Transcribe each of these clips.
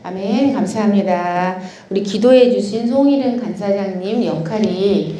아멘. 감사합니다. 우리 기도해 주신 송일은 간사장님 역할이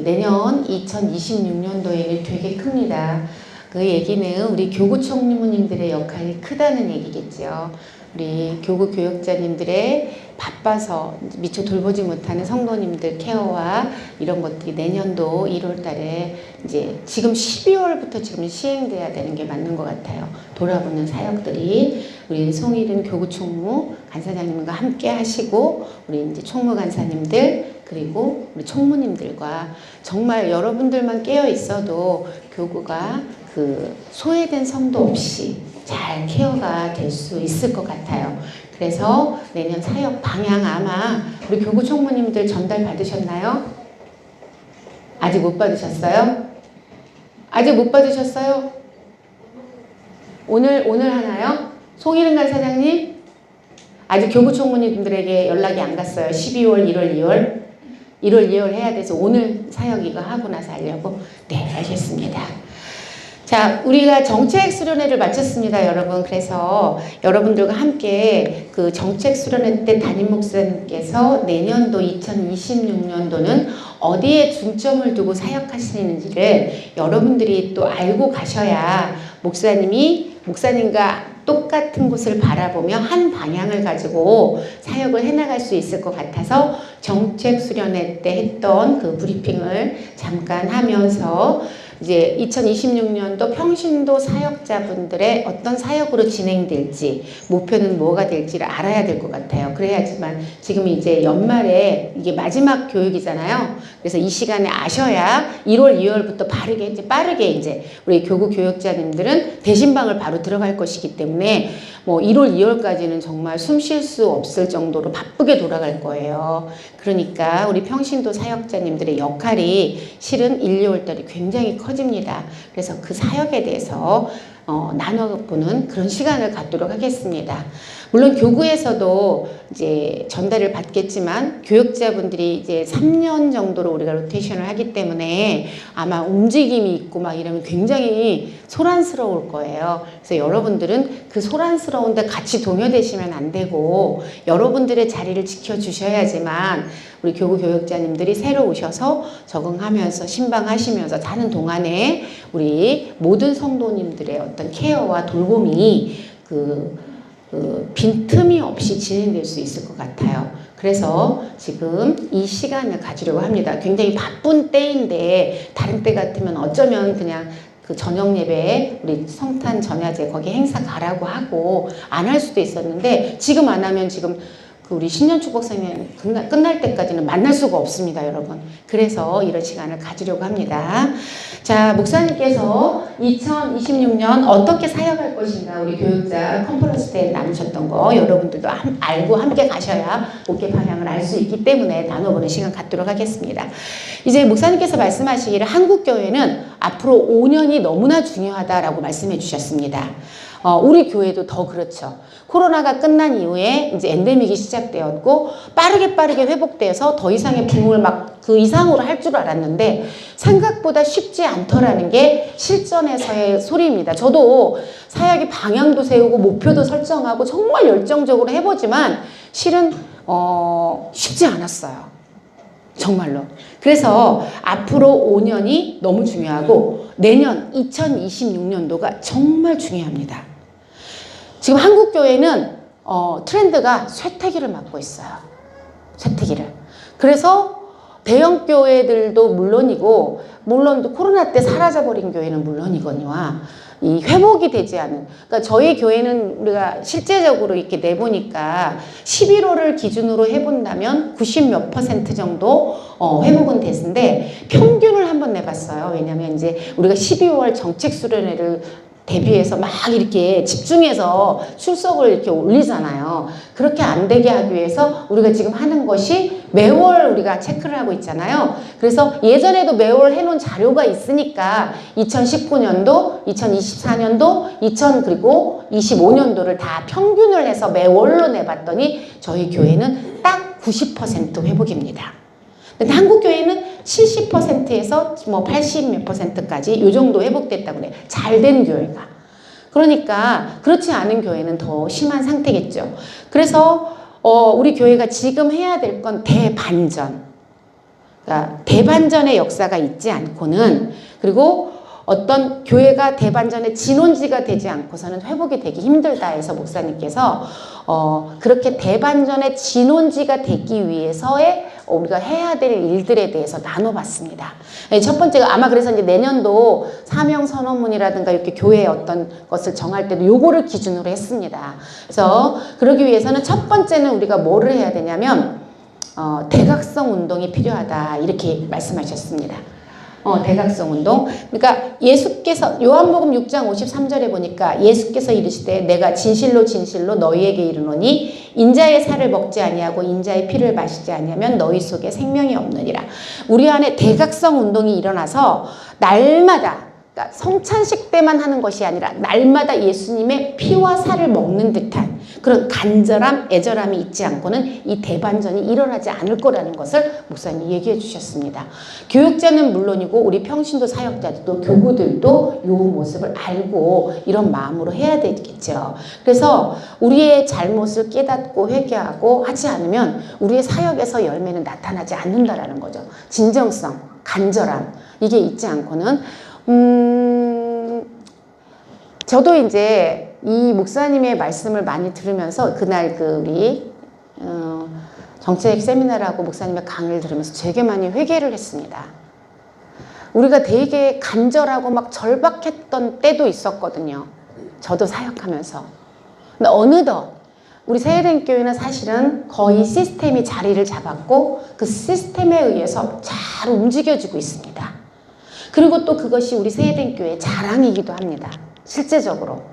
내년 2026년도에는 되게 큽니다. 그 얘기는 우리 교구 총무님들의 역할이 크다는 얘기겠죠. 우리 교구 교역자님들의 바빠서 미처 돌보지 못하는 성도님들 케어와 이런 것들이 내년도 1월 달에 이제 지금 12월부터 지금 시행돼야 되는 게 맞는 것 같아요. 돌아보는 사역들이 우리 송일은 교구 총무 간사장님과 함께 하시고 우리 이제 총무 간사님들 그리고 우리 총무님들과 정말 여러분들만 깨어 있어도 교구가 소외된 성도 없이 잘 케어가 될 수 있을 것 같아요. 그래서 내년 사역 방향 아마 우리 교구 총무님들 전달 받으셨나요? 아직 못 받으셨어요? 아직 못 받으셨어요? 오늘 하나요? 송일은 간사장님? 아직 교구 총무님들에게 연락이 안 갔어요. 12월, 1월, 2월 해야 돼서 오늘 사역 이거 하고 나서 하려고? 네, 알겠습니다. 자, 우리가 정책 수련회를 마쳤습니다, 여러분. 그래서 여러분들과 함께 그 정책 수련회 때 담임 목사님께서 내년도 2026년도는 어디에 중점을 두고 사역하시는지를 여러분들이 또 알고 가셔야 목사님과 똑같은 곳을 바라보며 한 방향을 가지고 사역을 해나갈 수 있을 것 같아서 정책 수련회 때 했던 그 브리핑을 잠깐 하면서 이제 2026년도 평신도 사역자분들의 어떤 사역으로 진행될지 목표는 뭐가 될지를 알아야 될 것 같아요. 그래야지만 지금 이제 연말에 이게 마지막 교육이잖아요. 그래서 이 시간에 아셔야 1월, 2월부터 빠르게 이제 우리 교구 교역자님들은 대신방을 바로 들어갈 것이기 때문에 뭐 1월, 2월까지는 정말 숨 쉴 수 없을 정도로 바쁘게 돌아갈 거예요. 그러니까 우리 평신도 사역자님들의 역할이 실은 1, 2월 달에 굉장히 커집니다. 그래서 그 사역에 대해서 나눠보는 그런 시간을 갖도록 하겠습니다. 물론 교구에서도 이제 전달을 받겠지만 교역자분들이 이제 3년 정도로 우리가 로테이션을 하기 때문에 아마 움직임이 있고 막 이러면 굉장히 소란스러울 거예요. 그래서 여러분들은 그 소란스러운데 같이 동요되시면 안 되고 여러분들의 자리를 지켜주셔야지만 우리 교구 교역자님들이 새로 오셔서 적응하면서 신방하시면서 자는 동안에 우리 모든 성도님들의 어떤 케어와 돌봄이 빈틈이 없이 진행될 수 있을 것 같아요. 그래서 지금 이 시간을 가지려고 합니다. 굉장히 바쁜 때인데 다른 때 같으면 어쩌면 그냥 그 저녁 예배에 우리 성탄 전야제 거기 행사 가라고 하고 안 할 수도 있었는데 지금 안 하면 지금 우리 신년 축복 생명 끝날 때까지는 만날 수가 없습니다, 여러분. 그래서 이런 시간을 가지려고 합니다. 자, 목사님께서 2026년 어떻게 사역할 것인가 우리 교육자 컨퍼런스 때 나누셨던 거 여러분들도 알고 함께 가셔야 목회 방향을 알 수 있기 때문에 나눠보는 시간 갖도록 하겠습니다. 이제 목사님께서 말씀하시기를 한국교회는 앞으로 5년이 너무나 중요하다라고 말씀해 주셨습니다. 우리 교회도 더 그렇죠. 코로나가 끝난 이후에 이제 엔데믹이 시작되었고 빠르게 회복돼서 더 이상의 부흥을 막 그 이상으로 할 줄 알았는데 생각보다 쉽지 않더라는 게 실전에서의 소리입니다. 저도 사역의 방향도 세우고 목표도 설정하고 정말 열정적으로 해보지만 실은 쉽지 않았어요. 정말로. 그래서 앞으로 5년이 너무 중요하고 내년 2026년도가 정말 중요합니다. 지금 한국교회는 트렌드가 쇠퇴기를 맞고 있어요. 쇠퇴기를. 그래서 대형 교회들도 물론이고 물론 코로나 때 사라져버린 교회는 물론이거니와 이 회복이 되지 않은, 그러니까 저희 교회는 우리가 실제적으로 이렇게 내보니까 11월을 기준으로 해본다면 90몇 % 정도 회복은 됐는데 평균을 한번 내봤어요. 왜냐면 이제 우리가 12월 정책 수련회를 대비해서 막 이렇게 집중해서 출석을 이렇게 올리잖아요. 그렇게 안 되게 하기 위해서 우리가 지금 하는 것이 매월 우리가 체크를 하고 있잖아요. 그래서 예전에도 매월 해놓은 자료가 있으니까 2019년도, 2024년도, 그리고 25년도를 다 평균을 해서 매월로 내봤더니 저희 교회는 딱 90% 회복입니다. 근데 한국교회는 70%에서 뭐 80몇 %까지 이 정도 회복됐다고 그래요. 잘된 교회가. 그러니까 그렇지 않은 교회는 더 심한 상태겠죠. 그래서 우리 교회가 지금 해야 될 건 대반전. 그러니까 대반전의 역사가 있지 않고는, 그리고 어떤 교회가 대반전의 진원지가 되지 않고서는 회복이 되기 힘들다 해서 목사님께서 그렇게 대반전의 진원지가 되기 위해서의 우리가 해야 될 일들에 대해서 나눠봤습니다. 첫 번째가 아마 그래서 이제 내년도 사명 선언문이라든가 이렇게 교회의 어떤 것을 정할 때도 요거를 기준으로 했습니다. 그래서 그러기 위해서는 첫 번째는 우리가 뭐를 해야 되냐면 대각성 운동이 필요하다 이렇게 말씀하셨습니다. 대각성 운동. 그러니까 예수께서 요한복음 6장 53절에 보니까 예수께서 이르시되 내가 진실로 진실로 너희에게 이르노니 인자의 살을 먹지 아니하고 인자의 피를 마시지 아니하면 너희 속에 생명이 없느니라. 우리 안에 대각성 운동이 일어나서 날마다, 그러니까 성찬식 때만 하는 것이 아니라 날마다 예수님의 피와 살을 먹는 듯한 그런 간절함, 애절함이 있지 않고는 이 대반전이 일어나지 않을 거라는 것을 목사님이 얘기해 주셨습니다. 교육자는 물론이고 우리 평신도 사역자들도 교구들도 이 모습을 알고 이런 마음으로 해야 되겠죠. 그래서 우리의 잘못을 깨닫고 회개하고 하지 않으면 우리의 사역에서 열매는 나타나지 않는다라는 거죠. 진정성, 간절함 이게 있지 않고는 저도 이제 이 목사님의 말씀을 많이 들으면서 그날 우리 정책 세미나라고 목사님의 강의를 들으면서 되게 많이 회개를 했습니다. 우리가 되게 간절하고 막 절박했던 때도 있었거든요. 저도 사역하면서. 근데 어느덧 우리 세회den교회는 사실은 거의 시스템이 자리를 잡았고 그 시스템에 의해서 잘 움직여지고 있습니다. 그리고 또 그것이 우리 세회den교회의 자랑이기도 합니다. 실제적으로.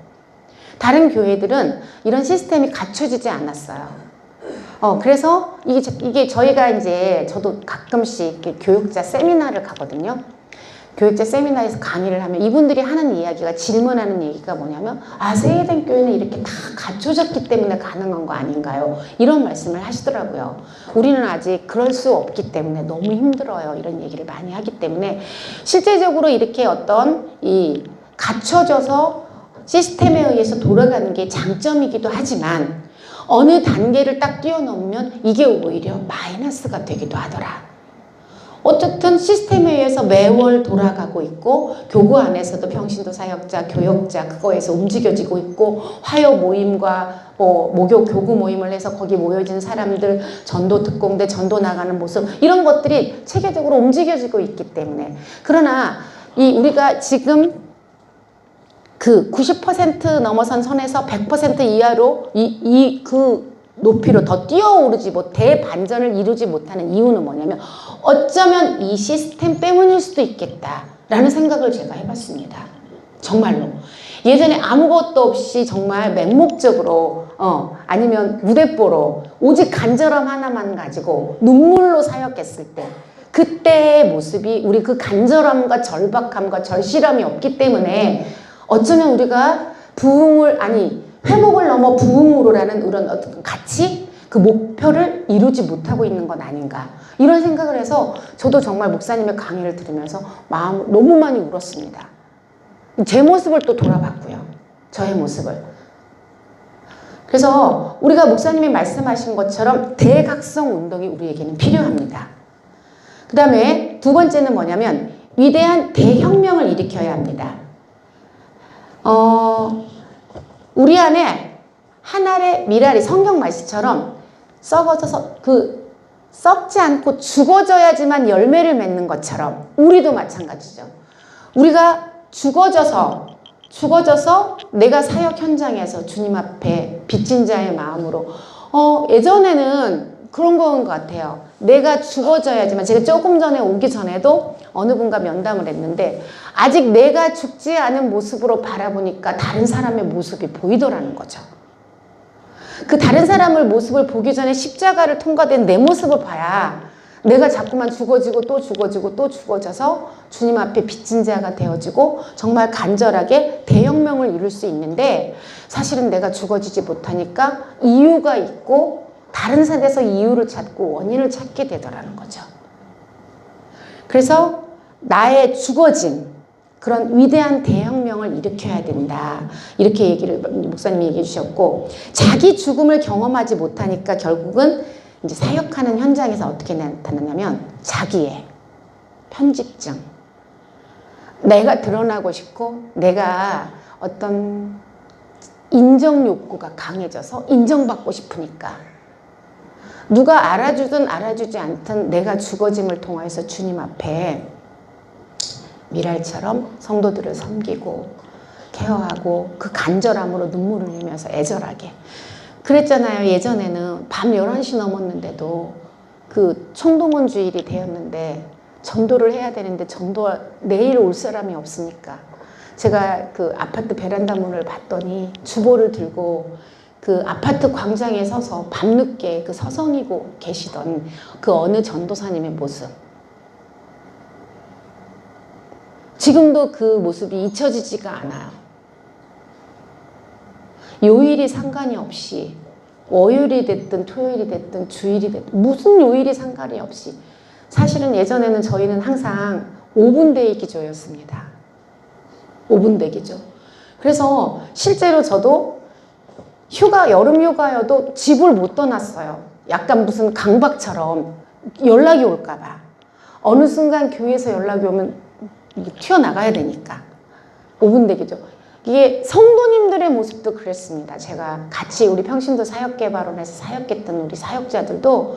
다른 교회들은 이런 시스템이 갖춰지지 않았어요. 그래서 이게 저희가 이제 저도 가끔씩 교육자 세미나를 가거든요. 교육자 세미나에서 강의를 하면 이분들이 하는 이야기가, 질문하는 얘기가 뭐냐면 세회den교회는 이렇게 다 갖춰졌기 때문에 가능한 거 아닌가요? 이런 말씀을 하시더라고요. 우리는 아직 그럴 수 없기 때문에 너무 힘들어요. 이런 얘기를 많이 하기 때문에 실제적으로 이렇게 어떤 이 갖춰져서 시스템에 의해서 돌아가는 게 장점이기도 하지만 어느 단계를 딱 뛰어넘으면 이게 오히려 마이너스가 되기도 하더라. 어쨌든 시스템에 의해서 매월 돌아가고 있고 교구 안에서도 평신도 사역자, 교역자 그거에서 움직여지고 있고 화요 모임과 목요 교구 모임을 해서 거기 모여진 사람들, 전도 특공대, 전도 나가는 모습 이런 것들이 체계적으로 움직여지고 있기 때문에 그러나 우리가 지금 그 90% 넘어선 선에서 100% 이하로 그 높이로 더 뛰어오르지 대반전을 이루지 못하는 이유는 뭐냐면 어쩌면 이 시스템 때문일 수도 있겠다라는 생각을 제가 해봤습니다. 정말로. 예전에 아무것도 없이 정말 맹목적으로 아니면 무대뽀로 오직 간절함 하나만 가지고 눈물로 사역했을 때 그때의 모습이 우리 그 간절함과 절박함과 절실함이 없기 때문에 어쩌면 우리가 회복을 넘어 부흥으로라는 그런 어떤 가치, 그 목표를 이루지 못하고 있는 건 아닌가 이런 생각을 해서 저도 정말 목사님의 강의를 들으면서 너무 많이 울었습니다. 제 모습을 또 돌아봤고요. 저의 모습을. 그래서 우리가 목사님이 말씀하신 것처럼 대각성 운동이 우리에게는 필요합니다. 그 다음에 두 번째는 뭐냐면 위대한 대혁명을 일으켜야 합니다. 우리 안에 한 알의 밀알이 성경 말씀처럼 썩어져서 썩지 않고 죽어져야지만 열매를 맺는 것처럼 우리도 마찬가지죠. 우리가 죽어져서 내가 사역 현장에서 주님 앞에 빚진 자의 마음으로 예전에는 그런 건 것 같아요. 내가 죽어져야지만 제가 조금 전에 오기 전에도 어느 분과 면담을 했는데 아직 내가 죽지 않은 모습으로 바라보니까 다른 사람의 모습이 보이더라는 거죠. 그 다른 사람의 모습을 보기 전에 십자가를 통과된 내 모습을 봐야 내가 자꾸만 죽어지고 또 죽어지고 또 죽어져서 주님 앞에 빚진 자가 되어지고 정말 간절하게 대혁명을 이룰 수 있는데 사실은 내가 죽어지지 못하니까 이유가 있고 다른 산에서 이유를 찾고 원인을 찾게 되더라는 거죠. 그래서 나의 죽어짐, 그런 위대한 대혁명을 일으켜야 된다. 이렇게 목사님이 얘기해 주셨고, 자기 죽음을 경험하지 못하니까 결국은 이제 사역하는 현장에서 어떻게 나타나냐면 자기의 편집증. 내가 드러나고 싶고, 내가 어떤 인정 욕구가 강해져서 인정받고 싶으니까 누가 알아주든 알아주지 않든 내가 죽어짐을 통해서 주님 앞에 미랄처럼 성도들을 섬기고 케어하고 그 간절함으로 눈물을 흘리면서 애절하게 그랬잖아요. 예전에는 밤 11시 넘었는데도 그 총동원 주일이 되었는데 전도를 해야 되는데 전도가 내일 올 사람이 없으니까 제가 그 아파트 베란다 문을 봤더니 주보를 들고 그 아파트 광장에 서서 밤늦게 그 서성이고 계시던 그 어느 전도사님의 모습. 지금도 그 모습이 잊혀지지가 않아요. 요일이 상관이 없이 월요일이 됐든 토요일이 됐든 주일이 됐든 무슨 요일이 상관이 없이 사실은 예전에는 저희는 항상 5분 대기 기조였습니다. 5분 대기죠. 그래서 실제로 저도 여름 휴가여도 집을 못 떠났어요. 약간 무슨 강박처럼 연락이 올까봐. 어느 순간 교회에서 연락이 오면 튀어나가야 되니까. 5분 대기죠. 이게 성도님들의 모습도 그랬습니다. 제가 같이 우리 평신도 사역개발원에서 사역했던 우리 사역자들도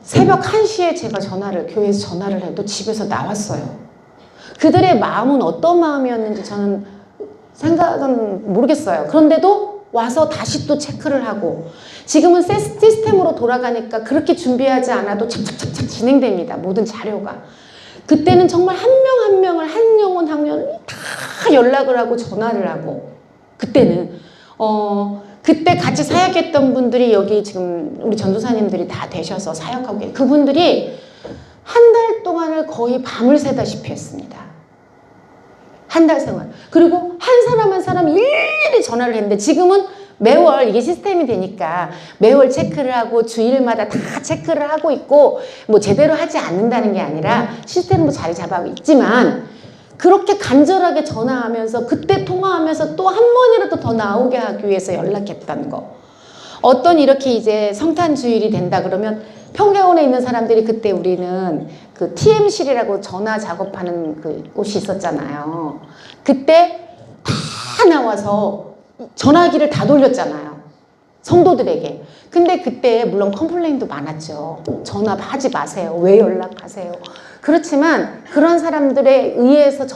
새벽 1시에 제가 교회에서 전화를 해도 집에서 나왔어요. 그들의 마음은 어떤 마음이었는지 저는 생각은 모르겠어요. 그런데도 와서 다시 또 체크를 하고 지금은 시스템으로 돌아가니까 그렇게 준비하지 않아도 착착착착 진행됩니다. 모든 자료가. 그때는 정말 한 명 한 명을 한 영혼 한 영혼 다 연락을 하고 전화를 하고 그때는 그때 같이 사역했던 분들이 여기 지금 우리 전도사님들이 다 되셔서 사역하고 계세요. 그분들이 한 달 동안을 거의 밤을 새다시피 했습니다. 한 달 생활. 그리고 한 사람 한 사람 일일이 전화를 했는데 지금은 매월 이게 시스템이 되니까 매월 체크를 하고 주일마다 다 체크를 하고 있고 뭐 제대로 하지 않는다는 게 아니라 시스템으로 자리 잡아가고 있지만 그렇게 간절하게 전화하면서 그때 통화하면서 또 한 번이라도 더 나오게 하기 위해서 연락했던 거. 어떤 이렇게 이제 성탄주일이 된다 그러면 평화원에 있는 사람들이 그때 우리는 그 TM실이라고 전화 작업하는 그 곳이 있었잖아요. 그때 다 나와서 전화기를 다 돌렸잖아요. 성도들에게. 근데 그때 물론 컴플레인도 많았죠. 전화하지 마세요. 왜 연락하세요? 그렇지만 그런 사람들에 의해서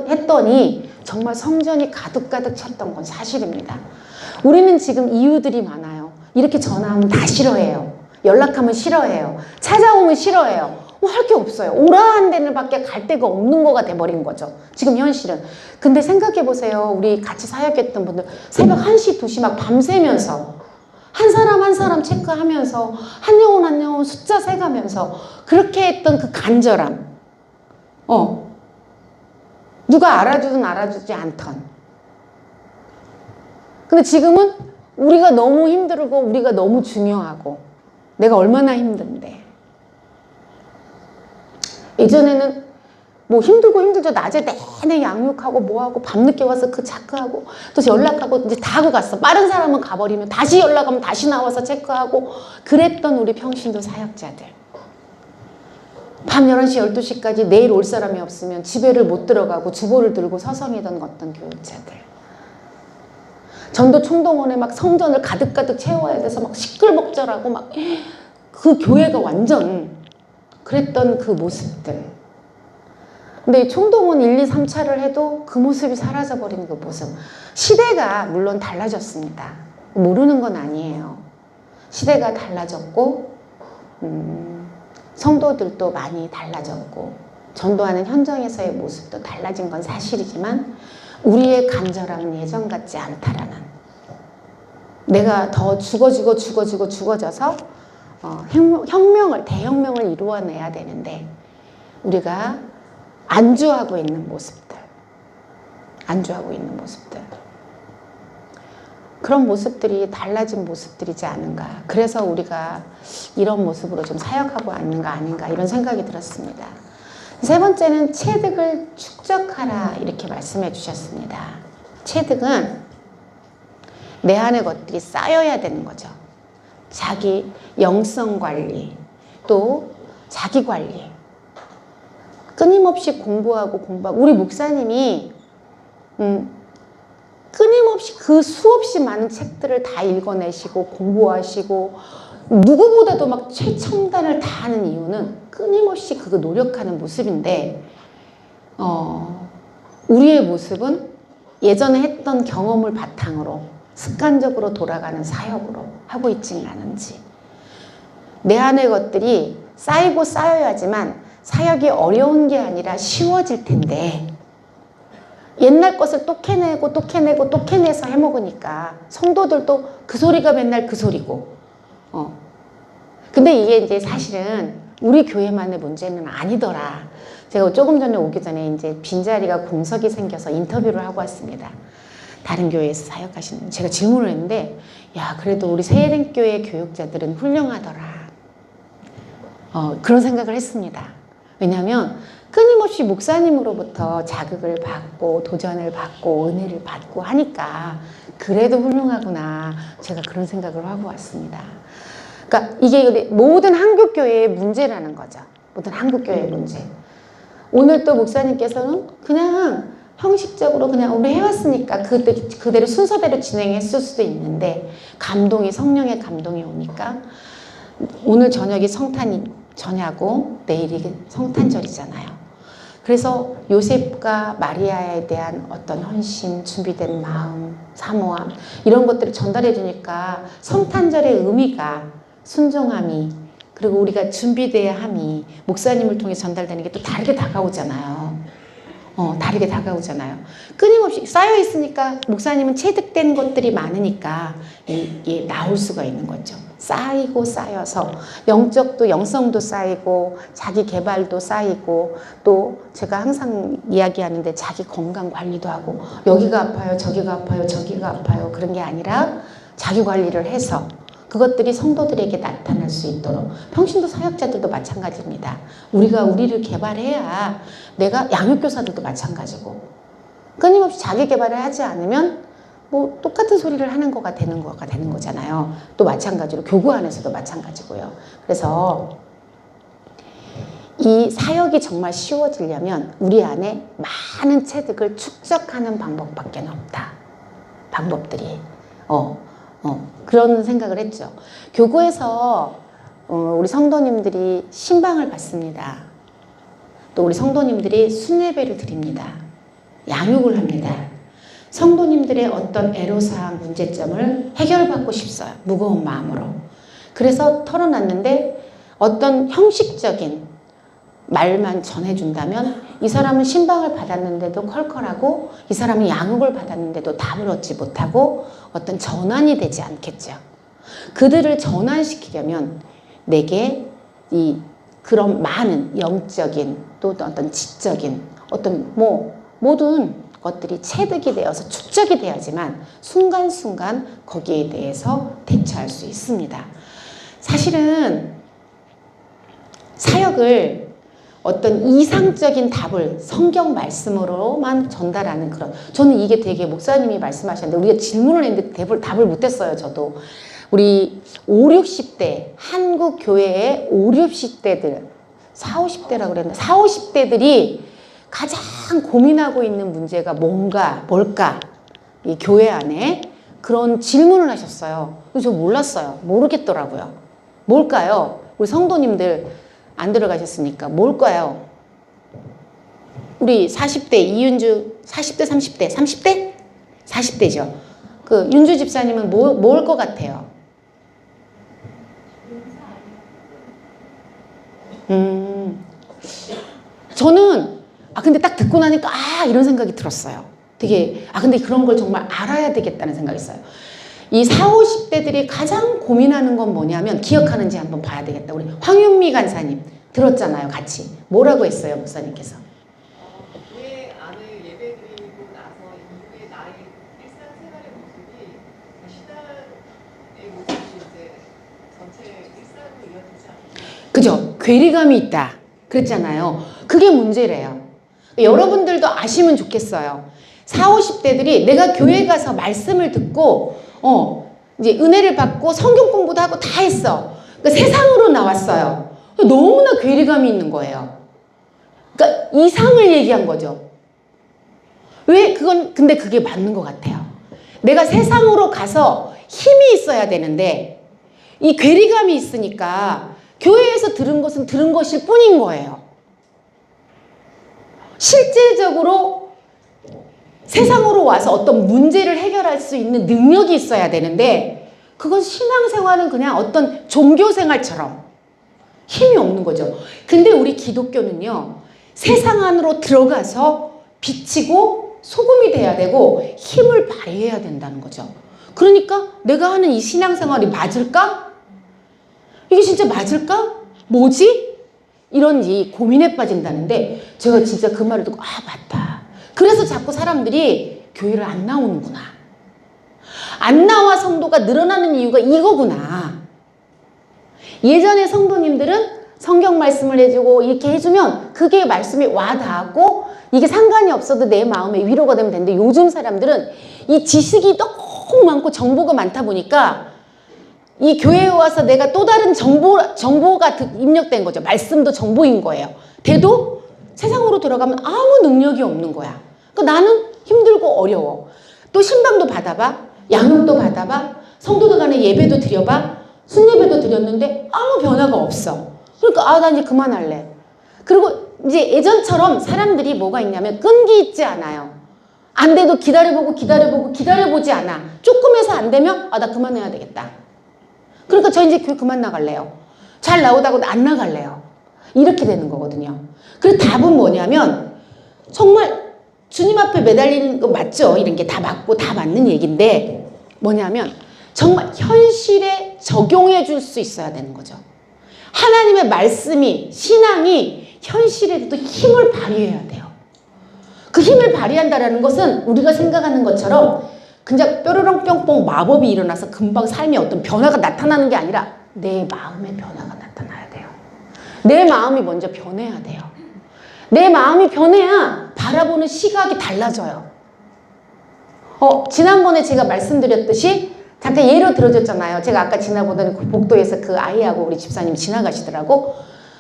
했더니 정말 성전이 가득가득 찼던 건 사실입니다. 우리는 지금 이유들이 많아요. 이렇게 전화하면 다 싫어해요. 연락하면 싫어해요. 찾아오면 싫어해요. 할 게 없어요. 오라 한 데는 밖에 갈 데가 없는 거가 돼버린 거죠. 지금 현실은. 근데 생각해 보세요. 우리 같이 사역했던 분들 새벽 1시, 2시 막 밤새면서 한 사람 한 사람 체크하면서 한 영혼 한 영혼 숫자 세가면서 그렇게 했던 그 간절함. 누가 알아주든 알아주지 않던. 근데 지금은 우리가 너무 힘들고 우리가 너무 중요하고 내가 얼마나 힘든데. 예전에는 뭐 힘들고 힘들죠. 낮에 내내 양육하고 뭐하고 밤늦게 와서 그 체크하고 또 연락하고 이제 다 하고 갔어. 빠른 사람은 가버리면 다시 연락하면 다시 나와서 체크하고 그랬던 우리 평신도 사역자들. 밤 11시, 12시까지 내일 올 사람이 없으면 집에를 못 들어가고 주보를 들고 서성이던 어떤 교육자들. 전도 총동원에 막 성전을 가득가득 채워야 돼서 막 시끌벅적하고 막 그 교회가 완전 그랬던 그 모습들. 근데 총동원 1, 2, 3차를 해도 그 모습이 사라져버린 그 모습. 시대가 물론 달라졌습니다. 모르는 건 아니에요. 시대가 달라졌고 성도들도 많이 달라졌고 전도하는 현장에서의 모습도 달라진 건 사실이지만 우리의 간절함은 예전 같지 않다라는, 내가 더 죽어져서 대혁명을 이루어내야 되는데 우리가 안주하고 있는 모습들, 그런 모습들이 달라진 모습들이지 않은가. 그래서 우리가 이런 모습으로 좀 사역하고 있는가 아닌가 이런 생각이 들었습니다. 세 번째는 체득을 축적하라 이렇게 말씀해 주셨습니다. 체득은 내 안의 것들이 쌓여야 되는 거죠. 자기 영성 관리, 또 자기 관리. 끊임없이 공부하고 우리 목사님이 끊임없이 그 수없이 많은 책들을 다 읽어내시고 공부하시고 누구보다도 막 최첨단을 다 하는 이유는 끊임없이 그거 노력하는 모습인데 우리의 모습은 예전에 했던 경험을 바탕으로 습관적으로 돌아가는 사역으로 하고 있지는 않은지, 내 안의 것들이 쌓이고 쌓여야지만 사역이 어려운 게 아니라 쉬워질 텐데 옛날 것을 또 캐내고 또 캐내고 또 캐내서 해먹으니까 성도들도 그 소리가 맨날 그 소리고 근데 이게 이제 사실은 우리 교회만의 문제는 아니더라. 제가 조금 전에 오기 전에 이제 빈자리가 공석이 생겨서 인터뷰를 하고 왔습니다. 다른 교회에서 사역하시는, 제가 질문을 했는데, 야, 그래도 우리 세례교회 교육자들은 훌륭하더라. 그런 생각을 했습니다. 왜냐하면 끊임없이 목사님으로부터 자극을 받고 도전을 받고 은혜를 받고 하니까 그래도 훌륭하구나. 제가 그런 생각을 하고 왔습니다. 그러니까 이게 모든 한국교회의 문제라는 거죠. 모든 한국교회의 문제. 오늘 또 목사님께서는 그냥 형식적으로 그냥 우리 해왔으니까 그대로 순서대로 진행했을 수도 있는데 성령의 감동이 오니까 오늘 저녁이 성탄 전야고 내일이 성탄절이잖아요. 그래서 요셉과 마리아에 대한 어떤 헌신, 준비된 마음, 사모함 이런 것들을 전달해 주니까 성탄절의 의미가 순종함이, 그리고 우리가 준비돼야 함이 목사님을 통해 전달되는 게 또 다르게 다가오잖아요. 다르게 다가오잖아요. 끊임없이 쌓여 있으니까 목사님은 체득된 것들이 많으니까 이게 나올 수가 있는 거죠. 쌓이고 쌓여서 영성도 쌓이고 자기 개발도 쌓이고, 또 제가 항상 이야기하는데 자기 건강 관리도 하고, 여기가 아파요 저기가 아파요 저기가 아파요 그런 게 아니라 자기 관리를 해서 그것들이 성도들에게 나타날 수 있도록. 평신도 사역자들도 마찬가지입니다. 우리가 우리를 개발해야, 내가 양육교사들도 마찬가지고, 끊임없이 자기 개발을 하지 않으면 뭐 똑같은 소리를 하는 거가 되는 거잖아요. 또 마찬가지로 교구 안에서도 마찬가지고요. 그래서 이 사역이 정말 쉬워지려면 우리 안에 많은 체득을 축적하는 방법밖에 없다. 방법들이 그런 생각을 했죠. 교구에서 우리 성도님들이 신방을 받습니다. 또 우리 성도님들이 순예배를 드립니다. 양육을 합니다. 성도님들의 어떤 애로사항, 문제점을 해결받고 싶어요. 무거운 마음으로. 그래서 털어놨는데 어떤 형식적인 말만 전해준다면 이 사람은 신방을 받았는데도 컬컬하고, 이 사람은 양육을 받았는데도 답을 얻지 못하고 어떤 전환이 되지 않겠죠. 그들을 전환시키려면 내게 그런 많은 영적인 또 어떤 지적인 어떤 모든 것들이 체득이 되어서 축적이 돼야지만 순간순간 거기에 대해서 대처할 수 있습니다. 사실은 사역을 어떤 이상적인 답을 성경 말씀으로만 전달하는 그런, 저는 이게 되게 목사님이 말씀하셨는데 우리가 질문을 했는데 답을 못했어요. 저도 우리 5, 60대 한국 교회의 5, 60대들 4, 50대라고 그랬나? 4, 50대들이 가장 고민하고 있는 문제가 뭘까? 이 교회 안에 그런 질문을 하셨어요. 그래서 저 몰랐어요. 모르겠더라고요. 뭘까요? 우리 성도님들 안 들어가셨으니까 뭘까요? 우리 40대 이윤주 40대 30대 40대죠. 그 윤주 집사님은 뭘 것 같아요? 저는 근데 딱 듣고 나니까 이런 생각이 들었어요. 되게 근데 그런 걸 정말 알아야 되겠다는 생각이 있어요. 이 4, 50대들이 가장 고민하는 건 뭐냐면, 기억하는지 한번 봐야 되겠다. 우리 황윤미 간사님 들었잖아요. 같이 뭐라고 했어요, 목사님께서? 교회 안에 예배드리고 나서 이후에 나의 일상생활의 모습이 시달의 모습이 이제 전체 일상으로 이어지지 않고, 그죠? 괴리감이 있다 그랬잖아요. 그게 문제래요. 여러분들도 아시면 좋겠어요. 40, 50대들이 내가 교회 가서 말씀을 듣고 이제 은혜를 받고 성경 공부도 하고 다 했어. 그러니까 세상으로 나왔어요. 너무나 괴리감이 있는 거예요. 그러니까 이상을 얘기한 거죠. 왜? 근데 그게 맞는 것 같아요. 내가 세상으로 가서 힘이 있어야 되는데 이 괴리감이 있으니까 교회에서 들은 것은 들은 것일 뿐인 거예요. 실제적으로 세상으로 와서 어떤 문제를 해결할 수 있는 능력이 있어야 되는데 그건 신앙생활은 그냥 어떤 종교생활처럼 힘이 없는 거죠. 근데 우리 기독교는요. 세상 안으로 들어가서 비치고 소금이 돼야 되고 힘을 발휘해야 된다는 거죠. 그러니까 내가 하는 이 신앙생활이 맞을까? 이게 진짜 맞을까? 뭐지? 이런 이 고민에 빠진다는데 제가 진짜 그 말을 듣고 맞다. 그래서 자꾸 사람들이 교회를 안 나오는구나. 안 나와 성도가 늘어나는 이유가 이거구나. 예전에 성도님들은 성경 말씀을 해주고 이렇게 해주면 그게 말씀이 와닿았고 이게 상관이 없어도 내 마음에 위로가 되면 되는데 요즘 사람들은 이 지식이 너무 많고 정보가 많다 보니까 이 교회에 와서 내가 또 다른 정보가 입력된 거죠. 말씀도 정보인 거예요. 돼도 세상으로 들어가면 아무 능력이 없는 거야. 그러니까 나는 힘들고 어려워. 또 신방도 받아봐. 양육도 받아봐. 성도들 간에 예배도 드려봐. 순예배도 드렸는데 아무 변화가 없어. 그러니까 난 이제 그만할래. 그리고 이제 예전처럼 사람들이 뭐가 있냐면 끈기 있지 않아요. 안 돼도 기다려보지 않아. 조금 해서 안 되면 나 그만해야 되겠다. 그러니까 저 이제 교회 그만 나갈래요. 잘 나오다고 안 나갈래요. 이렇게 되는 거거든요. 그래서 답은 뭐냐면 정말 주님 앞에 매달리는 거 맞죠? 이런 게 다 맞고 다 맞는 얘기인데 뭐냐면 정말 현실에 적용해 줄 수 있어야 되는 거죠. 하나님의 말씀이 신앙이 현실에도 힘을 발휘해야 돼요. 그 힘을 발휘한다는 것은 우리가 생각하는 것처럼 그냥 뾰로롱 뿅뽕 마법이 일어나서 금방 삶에 어떤 변화가 나타나는 게 아니라 내 마음의 변화가 나타나야 돼요. 내 마음이 먼저 변해야 돼요. 내 마음이 변해야 바라보는 시각이 달라져요. 지난번에 제가 말씀드렸듯이 잠깐 예로 들어줬잖아요. 제가 아까 지나보던 그 복도에서 그 아이하고 우리 집사님이 지나가시더라고.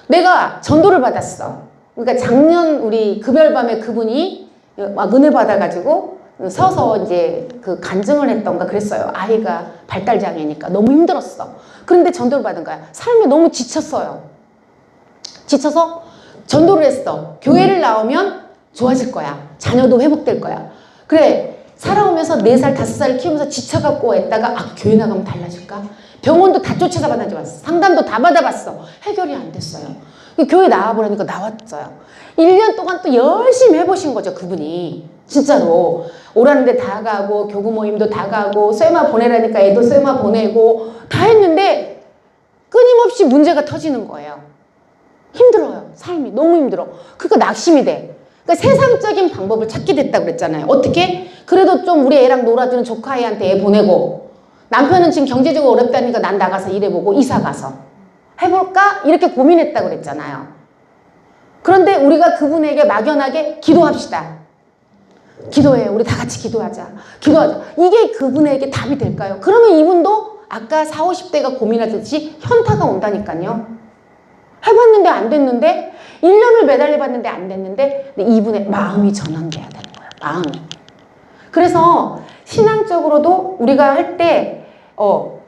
내가 전도를 받았어. 그러니까 작년 우리 급열밤에 그분이 막 은혜 받아가지고 서서 이제 그 간증을 했던가 그랬어요. 아이가 발달장애니까 너무 힘들었어. 그런데 전도를 받은 거야. 삶이 너무 지쳤어요. 지쳐서 전도를 했어. 교회를 나오면 좋아질 거야. 자녀도 회복될 거야. 그래. 살아오면서 4살, 5살 키우면서 지쳐갖고 했다가 교회 나가면 달라질까? 병원도 다 쫓아서 받아봤어. 상담도 다 받아봤어. 해결이 안 됐어요. 교회 나와보라니까 나왔어요. 1년 동안 또 열심히 해보신 거죠. 그분이. 진짜로. 오라는데 다 가고 교구 모임도 다 가고 쇠마 보내라니까 애도 쇠마 보내고 다 했는데 끊임없이 문제가 터지는 거예요. 힘들어요. 삶이 너무 힘들어. 그러니까 낙심이 돼. 그러니까 세상적인 방법을 찾게 됐다고 그랬잖아요. 어떻게? 그래도 좀 우리 애랑 놀아주는 조카애한테 애 보내고 남편은 지금 경제적으로 어렵다니까 난 나가서 일해보고 이사 가서 해볼까? 이렇게 고민했다고 그랬잖아요. 그런데 우리가 그분에게 막연하게 기도합시다. 기도해. 우리 다 같이 기도하자. 기도하자. 이게 그분에게 답이 될까요? 그러면 이분도 아까 40, 50대가 고민하듯이 현타가 온다니까요. 해봤는데 안 됐는데 1년을 매달려봤는데 안 됐는데 근데 이분의 마음이 전환돼야 되는 거예요. 마음이. 그래서 신앙적으로도 우리가 할 때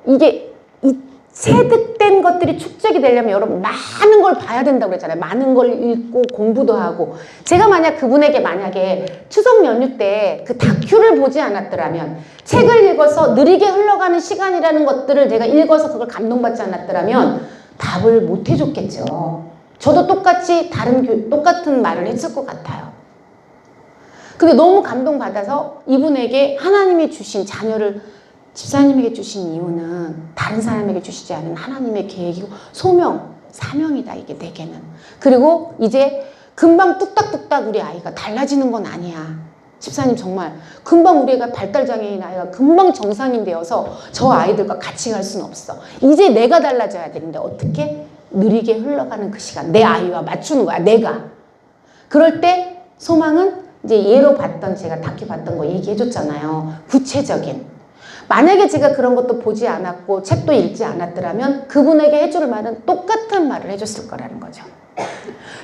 이게 이 체득된 것들이 축적이 되려면 여러분 많은 걸 봐야 된다고 그랬잖아요. 많은 걸 읽고 공부도 하고 제가 만약 그분에게 만약에 추석 연휴 때 그 다큐를 보지 않았더라면 책을 읽어서 느리게 흘러가는 시간이라는 것들을 제가 읽어서 그걸 감동받지 않았더라면 답을 못 해줬겠죠. 저도 똑같이 똑같은 말을 했을 것 같아요. 근데 너무 감동받아서 이분에게 하나님이 주신 자녀를 집사님에게 주신 이유는 다른 사람에게 주시지 않은 하나님의 계획이고 소명, 사명이다 이게 내게는. 그리고 이제 금방 뚝딱뚝딱 우리 아이가 달라지는 건 아니야. 집사님 정말 금방 우리 애가 발달장애인 아이가 금방 정상인 되어서 저 아이들과 같이 갈 수는 없어. 이제 내가 달라져야 되는데 어떻게? 느리게 흘러가는 그 시간 내 아이와 맞추는 거야. 내가. 그럴 때 소망은 이제 예로 봤던 제가 다큐 봤던 거 얘기해 줬잖아요. 구체적인. 만약에 제가 그런 것도 보지 않았고 책도 읽지 않았더라면 그분에게 해줄 말은 똑같은 말을 해줬을 거라는 거죠.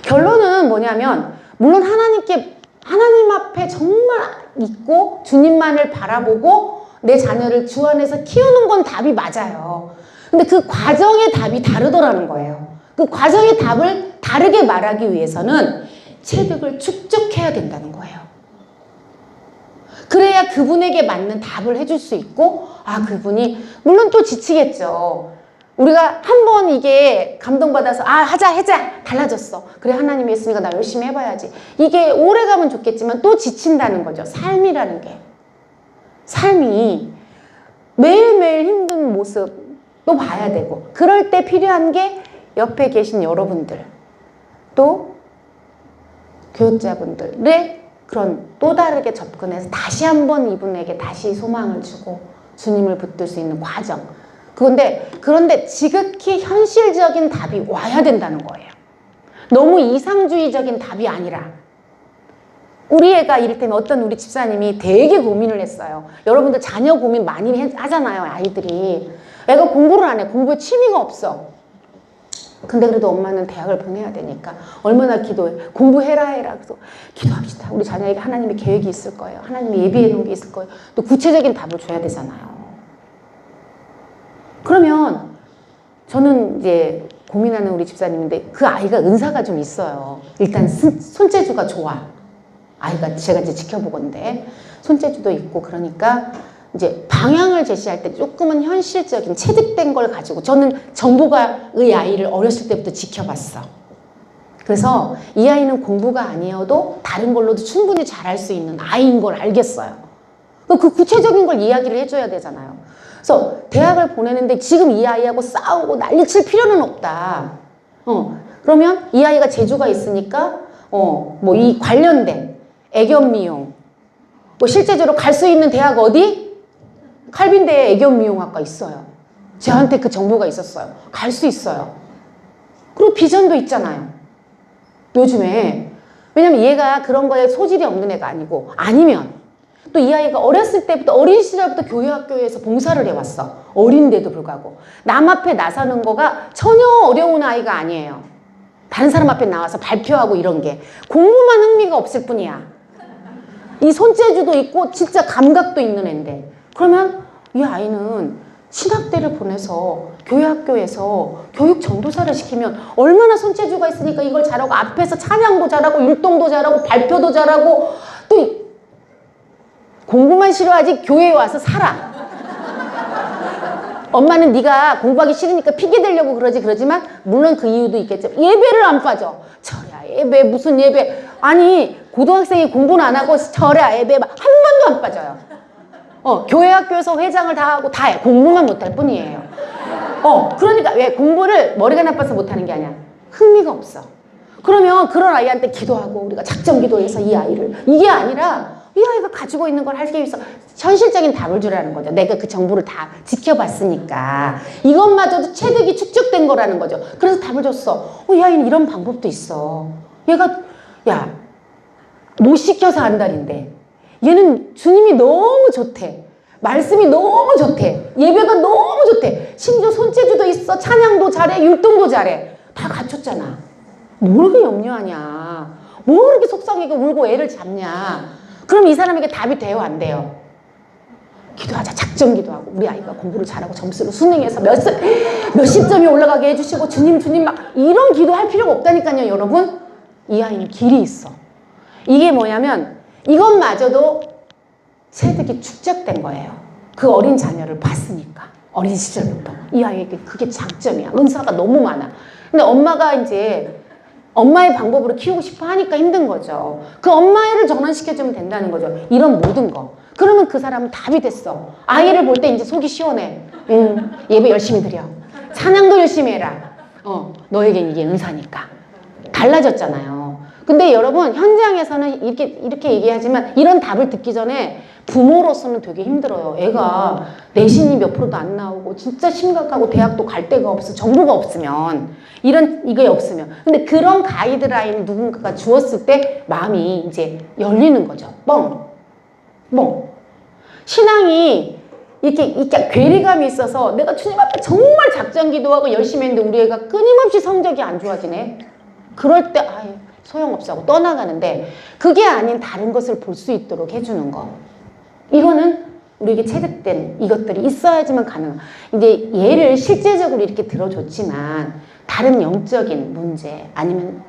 결론은 뭐냐면 물론 하나님 앞에 정말 있고 주님만을 바라보고 내 자녀를 주 안에서 키우는 건 답이 맞아요. 근데 그 과정의 답이 다르더라는 거예요. 그 과정의 답을 다르게 말하기 위해서는 체득을 축적해야 된다는 거예요. 그래야 그분에게 맞는 답을 해줄 수 있고, 아, 그분이, 물론 또 지치겠죠. 우리가 한번 이게 감동받아서, 아, 하자, 달라졌어. 그래, 하나님이 했으니까 나 열심히 해봐야지. 이게 오래 가면 좋겠지만 또 지친다는 거죠. 삶이라는 게. 삶이 매일매일 힘든 모습 또 봐야 되고, 그럴 때 필요한 게 옆에 계신 여러분들, 또 교육자분들의 그런 또 다르게 접근해서 다시 한번 이분에게 다시 소망을 주고 주님을 붙들 수 있는 과정. 그런데 지극히 현실적인 답이 와야 된다는 거예요. 너무 이상주의적인 답이 아니라. 우리 애가 이를테면 어떤 우리 집사님이 되게 고민을 했어요. 여러분들 자녀 고민 많이 하잖아요, 아이들이. 애가 공부를 안 해. 공부에 취미가 없어. 근데 그래도 엄마는 대학을 보내야 되니까 얼마나 기도해. 공부해라. 그래서 기도합시다. 우리 자녀에게 하나님의 계획이 있을 거예요. 하나님이 예비해 놓은 게 있을 거예요. 또 구체적인 답을 줘야 되잖아요. 그러면 저는 이제 고민하는 우리 집사님인데 그 아이가 은사가 좀 있어요. 일단 손재주가 좋아. 아이가 제가 이제 지켜보건데 손재주도 있고 그러니까 이제 방향을 제시할 때 조금은 현실적인 체득된 걸 가지고 저는 정보가의 아이를 어렸을 때부터 지켜봤어. 그래서 이 아이는 공부가 아니어도 다른 걸로도 충분히 잘할 수 있는 아이인 걸 알겠어요. 그 구체적인 걸 이야기를 해줘야 되잖아요. 그래서 대학을 보내는데 지금 이 아이하고 싸우고 난리칠 필요는 없다. 그러면 이 아이가 재주가 있으니까 뭐 이 관련된 애견 미용 뭐 실제적으로 갈 수 있는 대학 어디? 칼빈대에 애견미용학과 있어요. 저한테 그 정보가 있었어요. 갈 수 있어요. 그리고 비전도 있잖아요. 요즘에. 왜냐면 얘가 그런 거에 소질이 없는 애가 아니고 아니면 또 이 아이가 어렸을 때부터 어린 시절부터 교회학교에서 봉사를 해왔어. 어린데도 불구하고. 남 앞에 나서는 거가 전혀 어려운 아이가 아니에요. 다른 사람 앞에 나와서 발표하고 이런 게. 공부만 흥미가 없을 뿐이야. 이 손재주도 있고 진짜 감각도 있는 애인데. 그러면 이 아이는 신학대를 보내서 교회학교에서 교육 전도사를 시키면 얼마나 손재주가 있으니까 이걸 잘하고 앞에서 찬양도 잘하고 율동도 잘하고 발표도 잘하고 또 공부만 싫어하지 교회에 와서 살아. 엄마는 네가 공부하기 싫으니까 핑계대려고 그러지만 물론 그 이유도 있겠죠. 예배를 안 빠져. 절야 예배 무슨 예배. 아니 고등학생이 공부는 안 하고 절야 예배 한 번도 안 빠져요. 교회 학교에서 회장을 다 하고 다 해. 공부만 못할 뿐이에요. 그러니까 왜 공부를 머리가 나빠서 못하는 게 아니야. 흥미가 없어. 그러면 그런 아이한테 기도하고 우리가 작정 기도해서 이 아이를 이게 아니라 이 아이가 가지고 있는 걸 하기 위해서 현실적인 답을 주라는 거죠. 내가 그 정보를 다 지켜봤으니까 이것마저도 체득이 축적된 거라는 거죠. 그래서 답을 줬어. 이 아이는 이런 방법도 있어. 얘가 못 시켜서 안달인데 얘는 주님이 너무 좋대. 말씀이 너무 좋대. 예배가 너무 좋대. 심지어 손재주도 있어. 찬양도 잘해. 율동도 잘해. 다 갖췄잖아. 뭘 그렇게 염려하냐. 뭘 그렇게 속상하게 울고 애를 잡냐. 그럼 이 사람에게 답이 돼요? 안 돼요? 기도하자. 작정 기도하고 우리 아이가 공부를 잘하고 점수를 수능해서 몇십 점이 올라가게 해주시고 주님 막 이런 기도할 필요가 없다니까요. 여러분. 이 아이는 길이 있어. 이게 뭐냐면 이것마저도 체득이 축적된 거예요. 그 어린 자녀를 봤으니까. 어린 시절부터. 이 아이에게 그게 장점이야. 은사가 너무 많아. 근데 엄마가 이제 엄마의 방법으로 키우고 싶어 하니까 힘든 거죠. 그 엄마를 전환시켜주면 된다는 거죠. 이런 모든 거. 그러면 그 사람은 답이 됐어. 아이를 볼 때 이제 속이 시원해. 예배 열심히 드려. 찬양도 열심히 해라. 너에겐 이게 은사니까. 달라졌잖아요. 근데 여러분 현장에서는 이렇게 얘기하지만 이런 답을 듣기 전에 부모로서는 되게 힘들어요. 애가 내신이 몇 프로도 안 나오고 진짜 심각하고 대학도 갈 데가 없어. 정보가 없으면. 이게 없으면. 근데 그런 가이드라인을 누군가가 주었을 때 마음이 이제 열리는 거죠. 뻥. 신앙이 이렇게 괴리감이 있어서 내가 주님 앞에 정말 작정 기도하고 열심히 했는데 우리 애가 끊임없이 성적이 안 좋아지네. 그럴 때 소용없어 하고 떠나가는데 그게 아닌 다른 것을 볼 수 있도록 해주는 거. 이거는 우리에게 체득된 이것들이 있어야지만 가능한. 이제 얘를 실제적으로 이렇게 들어줬지만 다른 영적인 문제 아니면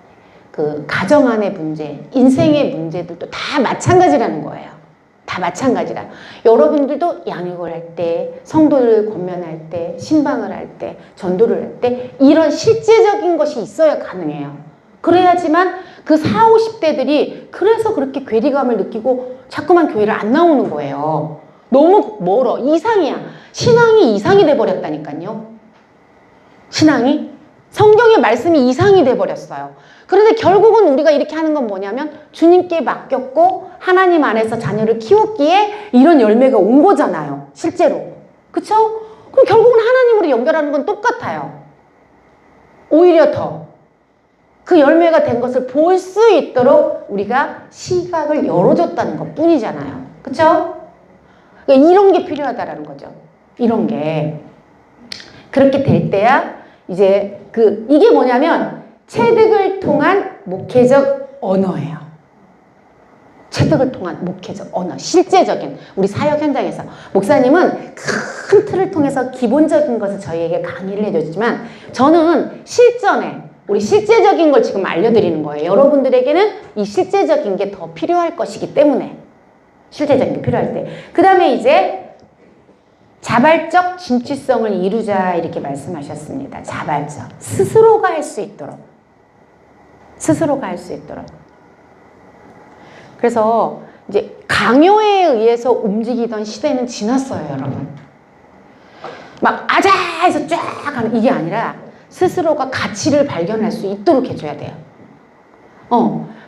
그 가정 안의 문제, 인생의 문제들도 다 마찬가지라는 거예요. 다 마찬가지라. 여러분들도 양육을 할 때, 성도를 권면할 때, 신방을 할 때, 전도를 할 때 이런 실제적인 것이 있어야 가능해요. 그래야지만 그 40, 50대들이 그래서 그렇게 괴리감을 느끼고 자꾸만 교회를 안 나오는 거예요. 너무 멀어. 이상이야. 신앙이 이상이 돼버렸다니까요. 신앙이 성경의 말씀이 이상이 돼버렸어요. 그런데 결국은 우리가 이렇게 하는 건 뭐냐면 주님께 맡겼고 하나님 안에서 자녀를 키웠기에 이런 열매가 온 거잖아요. 실제로. 그쵸? 그럼 결국은 하나님으로 연결하는 건 똑같아요. 오히려 더. 그 열매가 된 것을 볼 수 있도록 우리가 시각을 열어줬다는 것 뿐이잖아요. 그쵸? 그러니까 이런 게 필요하다라는 거죠. 이런 게. 그렇게 될 때야 이제 이게 뭐냐면 체득을 통한 목회적 언어예요. 체득을 통한 목회적 언어. 실제적인 우리 사역 현장에서. 목사님은 큰 틀을 통해서 기본적인 것을 저희에게 강의를 해주지만 저는 실전에 우리 실제적인 걸 지금 알려드리는 거예요. 여러분들에게는 이 실제적인 게 더 필요할 것이기 때문에. 실제적인 게 필요할 때. 그 다음에 이제 자발적 진취성을 이루자 이렇게 말씀하셨습니다. 자발적. 스스로가 할 수 있도록. 스스로가 할 수 있도록. 그래서 이제 강요에 의해서 움직이던 시대는 지났어요, 여러분. 막 아자 해서 쫙 하는 이게 아니라 스스로가 가치를 발견할 수 있도록 해줘야 돼요.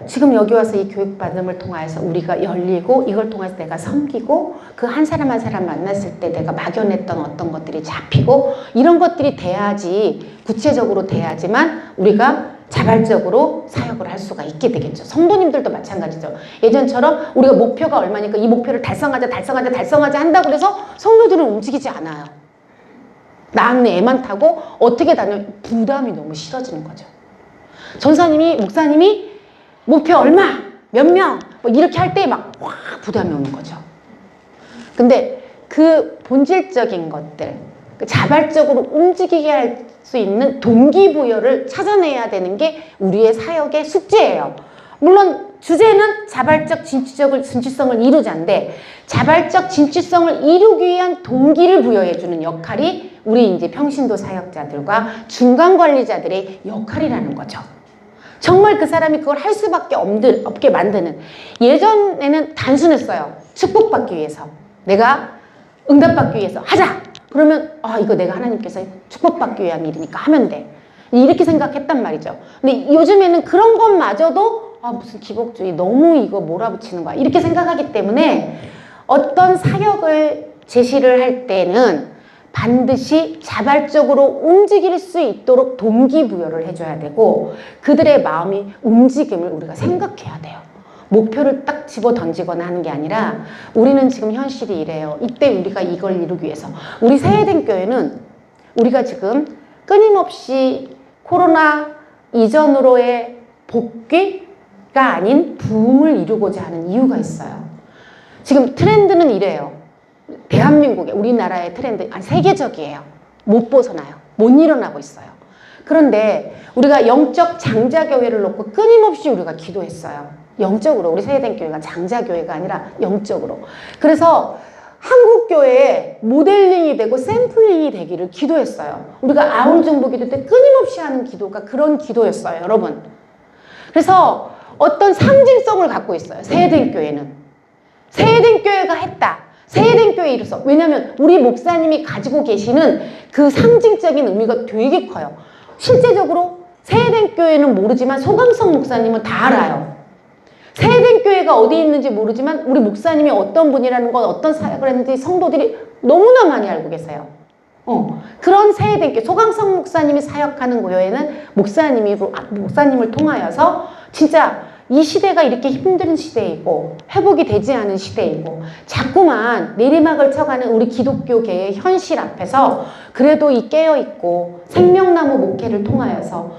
지금 여기 와서 이 교육받음을 통해서 우리가 열리고 이걸 통해서 내가 섬기고 그 한 사람 한 사람 만났을 때 내가 막연했던 어떤 것들이 잡히고 이런 것들이 돼야지 구체적으로 돼야지만 우리가 자발적으로 사역을 할 수가 있게 되겠죠. 성도님들도 마찬가지죠. 예전처럼 우리가 목표가 얼마니까 이 목표를 달성하자 한다고 해서 성도들은 움직이지 않아요. 나는 애만 타고 어떻게 다니면 부담이 너무 싫어지는 거죠. 전사님이 목사님이 목표 얼마 몇 명 뭐 이렇게 할 때 막 부담이 오는 거죠. 근데 그 본질적인 것들 자발적으로 움직이게 할 수 있는 동기부여를 찾아내야 되는 게 우리의 사역의 숙제예요. 물론 주제는 자발적 진취성을 이루자인데 자발적 진취성을 이루기 위한 동기를 부여해주는 역할이 우리 이제 평신도 사역자들과 중간관리자들의 역할이라는 거죠. 정말 그 사람이 그걸 할 수밖에 없게 만드는. 예전에는 단순했어요. 축복받기 위해서. 내가 응답받기 위해서 하자. 그러면 이거 내가 하나님께서 축복받기 위한 일이니까 하면 돼. 이렇게 생각했단 말이죠. 근데 요즘에는 그런 것마저도 무슨 기복주의 너무 이거 몰아붙이는 거야. 이렇게 생각하기 때문에 어떤 사역을 제시를 할 때는 반드시 자발적으로 움직일 수 있도록 동기부여를 해줘야 되고 그들의 마음이 움직임을 우리가 생각해야 돼요. 목표를 딱 집어 던지거나 하는 게 아니라 우리는 지금 현실이 이래요. 이때 우리가 이걸 이루기 위해서. 우리 새해된 교회는 우리가 지금 끊임없이 코로나 이전으로의 복귀가 아닌 부흥을 이루고자 하는 이유가 있어요. 지금 트렌드는 이래요. 대한민국의 우리나라의 트렌드 세계적이에요. 못 벗어나요. 못 일어나고 있어요. 그런데 우리가 영적 장자교회를 놓고 끊임없이 우리가 기도했어요. 영적으로 우리 세대된 교회가 장자교회가 아니라 영적으로. 그래서 한국교회에 모델링이 되고 샘플링이 되기를 기도했어요. 우리가 아울정보 기도 때 끊임없이 하는 기도가 그런 기도였어요. 여러분. 그래서 어떤 상징성을 갖고 있어요. 세대된 교회는. 세대된 교회가 했다. 세대된 교회 이로서. 왜냐하면 우리 목사님이 가지고 계시는 그 상징적인 의미가 되게 커요. 실제적으로 세대된 교회는 모르지만 소강성 목사님은 다 알아요. 세된 교회가 어디 있는지 모르지만 우리 목사님이 어떤 분이라는 건 어떤 사역을 했는지 성도들이 너무나 많이 알고 계세요. 그런 세된 교회, 소강성 목사님이 사역하는 교회는 목사님을 통하여서 진짜 이 시대가 이렇게 힘든 시대이고 회복이 되지 않은 시대이고 자꾸만 내리막을 쳐가는 우리 기독교계의 현실 앞에서 그래도 이 깨어있고 생명나무 목회를 통하여서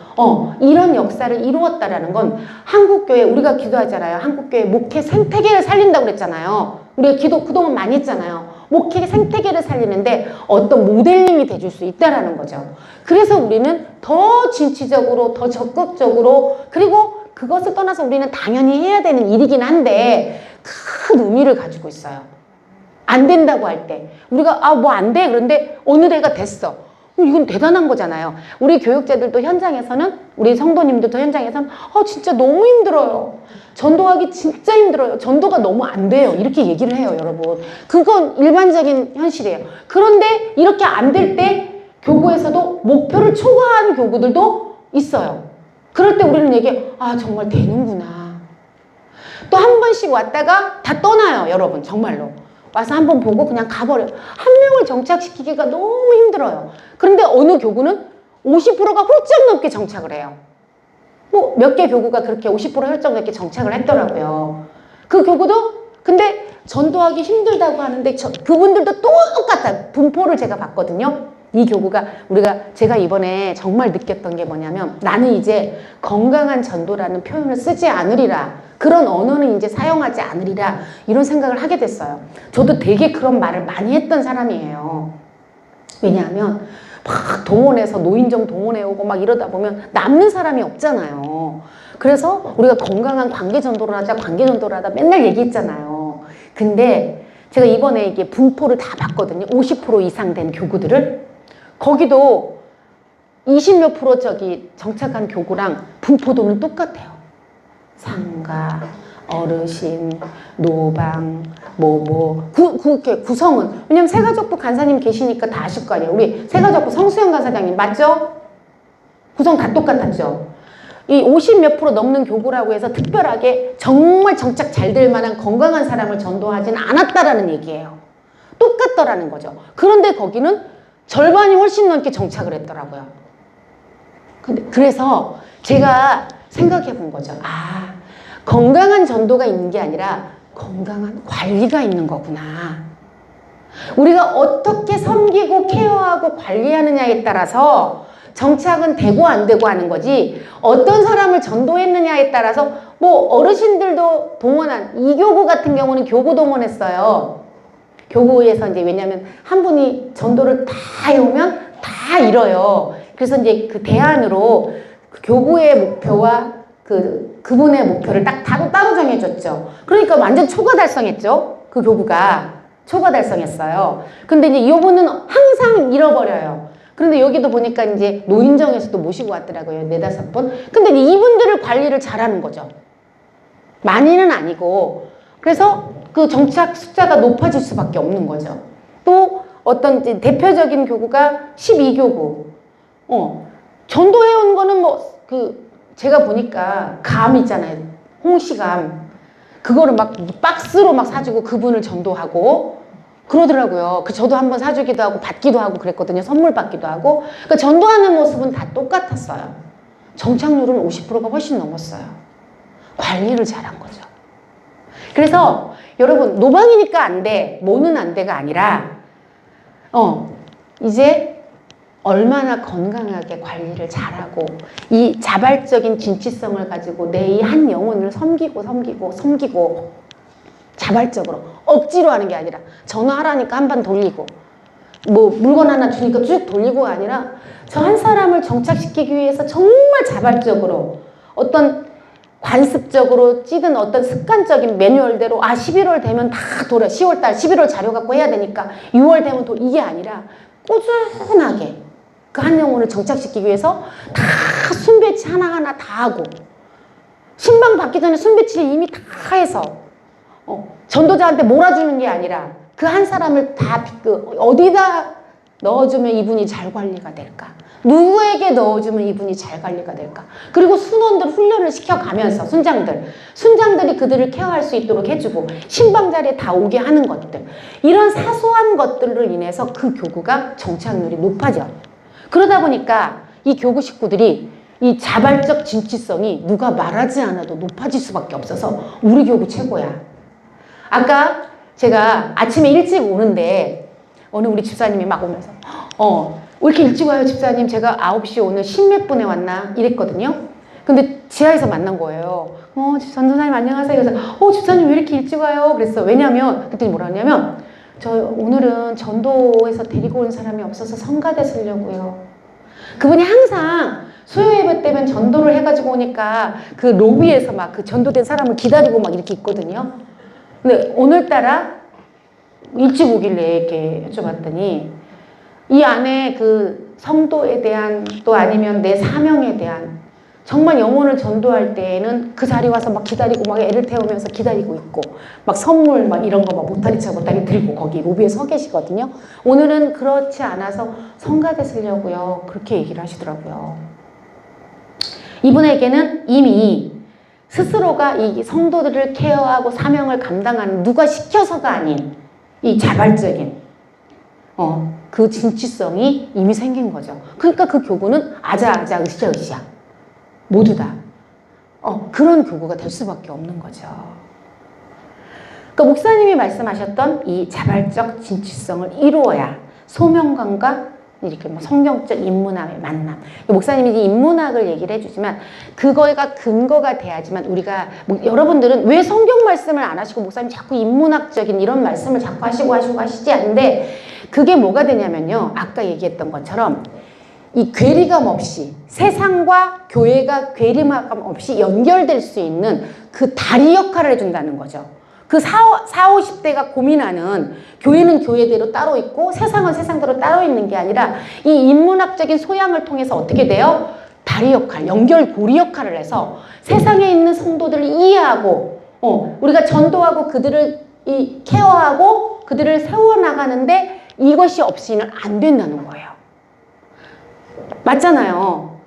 이런 역사를 이루었다라는 건 한국교회, 우리가 기도하잖아요. 한국교회 목회 생태계를 살린다고 그랬잖아요. 우리가 기도 그동안 많이 했잖아요. 목회 생태계를 살리는데 어떤 모델링이 돼줄 수 있다라는 거죠. 그래서 우리는 더 진취적으로, 더 적극적으로, 그리고 그것을 떠나서 우리는 당연히 해야 되는 일이긴 한데 큰 의미를 가지고 있어요. 안 된다고 할 때 우리가 뭐 안 돼. 그런데 어느 애가 됐어. 이건 대단한 거잖아요. 우리 교육자들도 현장에서는, 우리 성도님들도 현장에서는 진짜 너무 힘들어요. 전도하기 진짜 힘들어요. 전도가 너무 안 돼요. 이렇게 얘기를 해요, 여러분. 그건 일반적인 현실이에요. 그런데 이렇게 안 될 때 교구에서도 목표를 초과하는 교구들도 있어요. 그럴 때 우리는 얘기해, 정말 되는구나. 또 한 번씩 왔다가 다 떠나요, 여러분. 정말로. 와서 한번 보고 그냥 가버려요. 한 명을 정착시키기가 너무 힘들어요. 그런데 어느 교구는 50%가 훌쩍 넘게 정착을 해요. 뭐 몇 개 교구가 그렇게 50% 훌쩍 넘게 정착을 했더라고요. 그 교구도 근데 전도하기 힘들다고 하는데 그분들도 똑같아요. 분포를 제가 봤거든요. 이 교구가 제가 이번에 정말 느꼈던 게 뭐냐면 나는 이제 건강한 전도라는 표현을 쓰지 않으리라. 그런 언어는 이제 사용하지 않으리라. 이런 생각을 하게 됐어요. 저도 되게 그런 말을 많이 했던 사람이에요. 왜냐하면 막 동원해서 노인정 동원해오고 막 이러다 보면 남는 사람이 없잖아요. 그래서 우리가 건강한 관계전도를 하자, 관계전도를 하다 맨날 얘기했잖아요. 근데 제가 이번에 이게 분포를 다 봤거든요. 50% 이상 된 교구들을. 거기도 20몇 프로 정착한 교구랑 분포도는 똑같아요. 상가, 어르신, 노방, 그렇게 구성은. 왜냐면 새가족부 간사님 계시니까 다 아실 거 아니에요. 우리 새가족부 성수영 간사장님 맞죠? 구성 다 똑같았죠? 이 50몇 프로 넘는 교구라고 해서 특별하게 정말 정착 잘 될 만한 건강한 사람을 전도하지는 않았다라는 얘기예요. 똑같더라는 거죠. 그런데 거기는 절반이 훨씬 넘게 정착을 했더라고요. 그래서 제가 생각해 본 거죠. 건강한 전도가 있는 게 아니라 건강한 관리가 있는 거구나. 우리가 어떻게 섬기고 케어하고 관리하느냐에 따라서 정착은 되고 안 되고 하는 거지, 어떤 사람을 전도했느냐에 따라서 뭐 어르신들도 동원한 이 교구 같은 경우는 교구 동원했어요. 교구에서 이제 왜냐면 한 분이 전도를 다 해오면 다 잃어요. 그래서 이제 그 대안으로 그 교구의 목표와 그분의 목표를 딱 따로 정해줬죠. 그러니까 완전 초과 달성했죠. 그 교구가 초과 달성했어요. 근데 이제 이분은 항상 잃어버려요. 그런데 여기도 보니까 이제 노인정에서도 모시고 왔더라고요. 4-5번. 근데 이분들을 관리를 잘하는 거죠. 많이는 아니고. 그래서 그 정착 숫자가 높아질 수밖에 없는 거죠. 또 어떤 대표적인 교구가 12교구. 전도해온 거는 제가 보니까 감 있잖아요. 홍시감. 그거를 막 박스로 막 사주고 그분을 전도하고 그러더라고요. 저도 한번 사주기도 하고 받기도 하고 그랬거든요. 선물 받기도 하고. 그러니까 전도하는 모습은 다 똑같았어요. 정착률은 50%가 훨씬 넘었어요. 관리를 잘한 거죠. 그래서 여러분 노방이니까 안 돼, 뭐는 안 돼가 아니라 이제 얼마나 건강하게 관리를 잘하고 이 자발적인 진취성을 가지고 내 이 한 영혼을 섬기고 자발적으로 억지로 하는 게 아니라 전화하라니까 한 번 돌리고 뭐 물건 하나 주니까 쭉 돌리고가 아니라 저 한 사람을 정착시키기 위해서 정말 자발적으로 어떤 관습적으로 찌든 어떤 습관적인 매뉴얼대로 11월 되면 다 돌아. 10월달 11월 자료 갖고 해야 되니까 6월 되면 이게 아니라 꾸준하게 그 한 영혼을 정착시키기 위해서 다 순배치 하나하나 다 하고 신방 받기 전에 순배치를 이미 다 해서 전도자한테 몰아주는 게 아니라 그 한 사람을 다 어디다 넣어주면 이분이 잘 관리가 될까? 누구에게 넣어주면 이분이 잘 관리가 될까? 그리고 순원들 훈련을 시켜가면서 순장들이 그들을 케어할 수 있도록 해주고 신방 자리에 다 오게 하는 것들, 이런 사소한 것들로 인해서 그 교구가 정착률이 높아져. 그러다 보니까 이 교구 식구들이 이 자발적 진취성이 누가 말하지 않아도 높아질 수밖에 없어서 우리 교구 최고야. 아까 제가 아침에 일찍 오는데 어느 우리 집사님이 막 오면서 왜 이렇게 일찍 와요 집사님? 제가 9시 오늘 10몇 분에 왔나? 이랬거든요. 근데 지하에서 만난 거예요. 전도사님 안녕하세요. 그래서 집사님 왜 이렇게 일찍 와요? 그랬어. 왜냐면 그랬더니 뭐라 하냐면 저 오늘은 전도에서 데리고 온 사람이 없어서 성가대 쓰려고요. 그분이 항상 수요 예배 때면 전도를 해가지고 오니까 그 로비에서 막 그 전도된 사람을 기다리고 막 이렇게 있거든요. 근데 오늘따라 일찍 오길래 이렇게 여쭤봤더니 이 안에 그 성도에 대한 또 아니면 내 사명에 대한 정말 영혼을 전도할 때에는 그 자리 와서 막 기다리고 막 애를 태우면서 기다리고 있고 막 선물 막 이런 거 막 못다리차 못다리 들고 거기 로비에 서 계시거든요. 오늘은 그렇지 않아서 성가대 쓰려고요. 그렇게 얘기를 하시더라고요. 이분에게는 이미 스스로가 이 성도들을 케어하고 사명을 감당하는 누가 시켜서가 아닌 이 자발적인 그 진취성이 이미 생긴 거죠. 그러니까 그 교구는 아자아자 으쌰으쌰 모두 다 그런 교구가 될 수밖에 없는 거죠. 그러니까 목사님이 말씀하셨던 이 자발적 진취성을 이루어야 소명감과 이렇게 뭐 성경적 인문학의 만남. 목사님이 이제 인문학을 얘기를 해주지만 그거가 근거가 돼야지만 우리가 여러분들은 왜 성경 말씀을 안 하시고 목사님 자꾸 인문학적인 이런 말씀을 자꾸 하시고 하시지 않는데 그게 뭐가 되냐면요. 아까 얘기했던 것처럼 이 괴리감 없이 세상과 교회가 괴리감 없이 연결될 수 있는 그 다리 역할을 해준다는 거죠. 그 40, 50대가 고민하는 교회는 교회대로 따로 있고 세상은 세상대로 따로 있는 게 아니라 이 인문학적인 소양을 통해서 어떻게 돼요? 다리 역할, 연결고리 역할을 해서 세상에 있는 성도들을 이해하고 우리가 전도하고 그들을 케어하고 그들을 세워나가는데 이것이 없이는 안 된다는 거예요. 맞잖아요.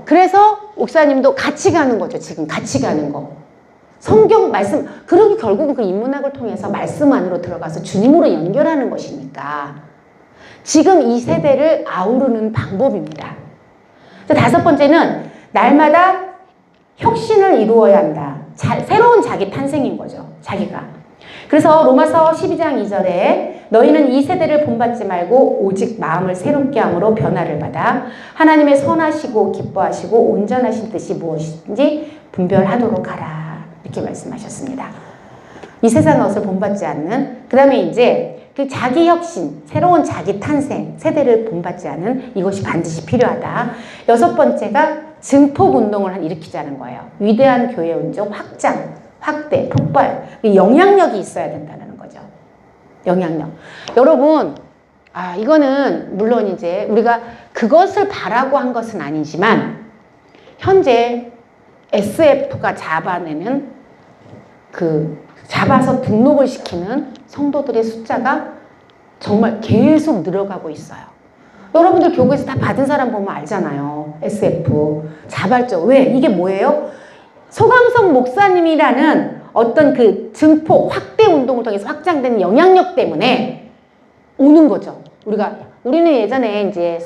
그래서 목사님도 같이 가는 거죠. 지금 같이 가는 거. 성경 말씀, 그리고 결국은 그 인문학을 통해서 말씀 안으로 들어가서 주님으로 연결하는 것이니까 지금 이 세대를 아우르는 방법입니다. 다섯 번째는 날마다 혁신을 이루어야 한다. 새로운 자기 탄생인 거죠. 자기가. 그래서 로마서 12장 2절에 너희는 이 세대를 본받지 말고 오직 마음을 새롭게 함으로 변화를 받아 하나님의 선하시고 기뻐하시고 온전하신 뜻이 무엇인지 분별하도록 하라. 이렇게 말씀하셨습니다. 이 세상 것을 본받지 않는, 그 다음에 이제 그 자기 혁신, 새로운 자기 탄생, 세대를 본받지 않은 이것이 반드시 필요하다. 여섯 번째가 증폭 운동을 일으키자는 거예요. 위대한 교회 운동 확장, 확대, 폭발, 영향력이 있어야 된다는 거죠. 영향력. 여러분, 이거는 물론 이제 우리가 그것을 바라고 한 것은 아니지만 현재 SF가 잡아내는 잡아서 등록을 시키는 성도들의 숫자가 정말 계속 늘어가고 있어요. 여러분들 교구에서 다 받은 사람 보면 알잖아요. SF. 자발적. 왜? 이게 뭐예요? 소강성 목사님이라는 어떤 그 증폭, 확대 운동을 통해서 확장된 영향력 때문에 오는 거죠. 우리는 예전에 이제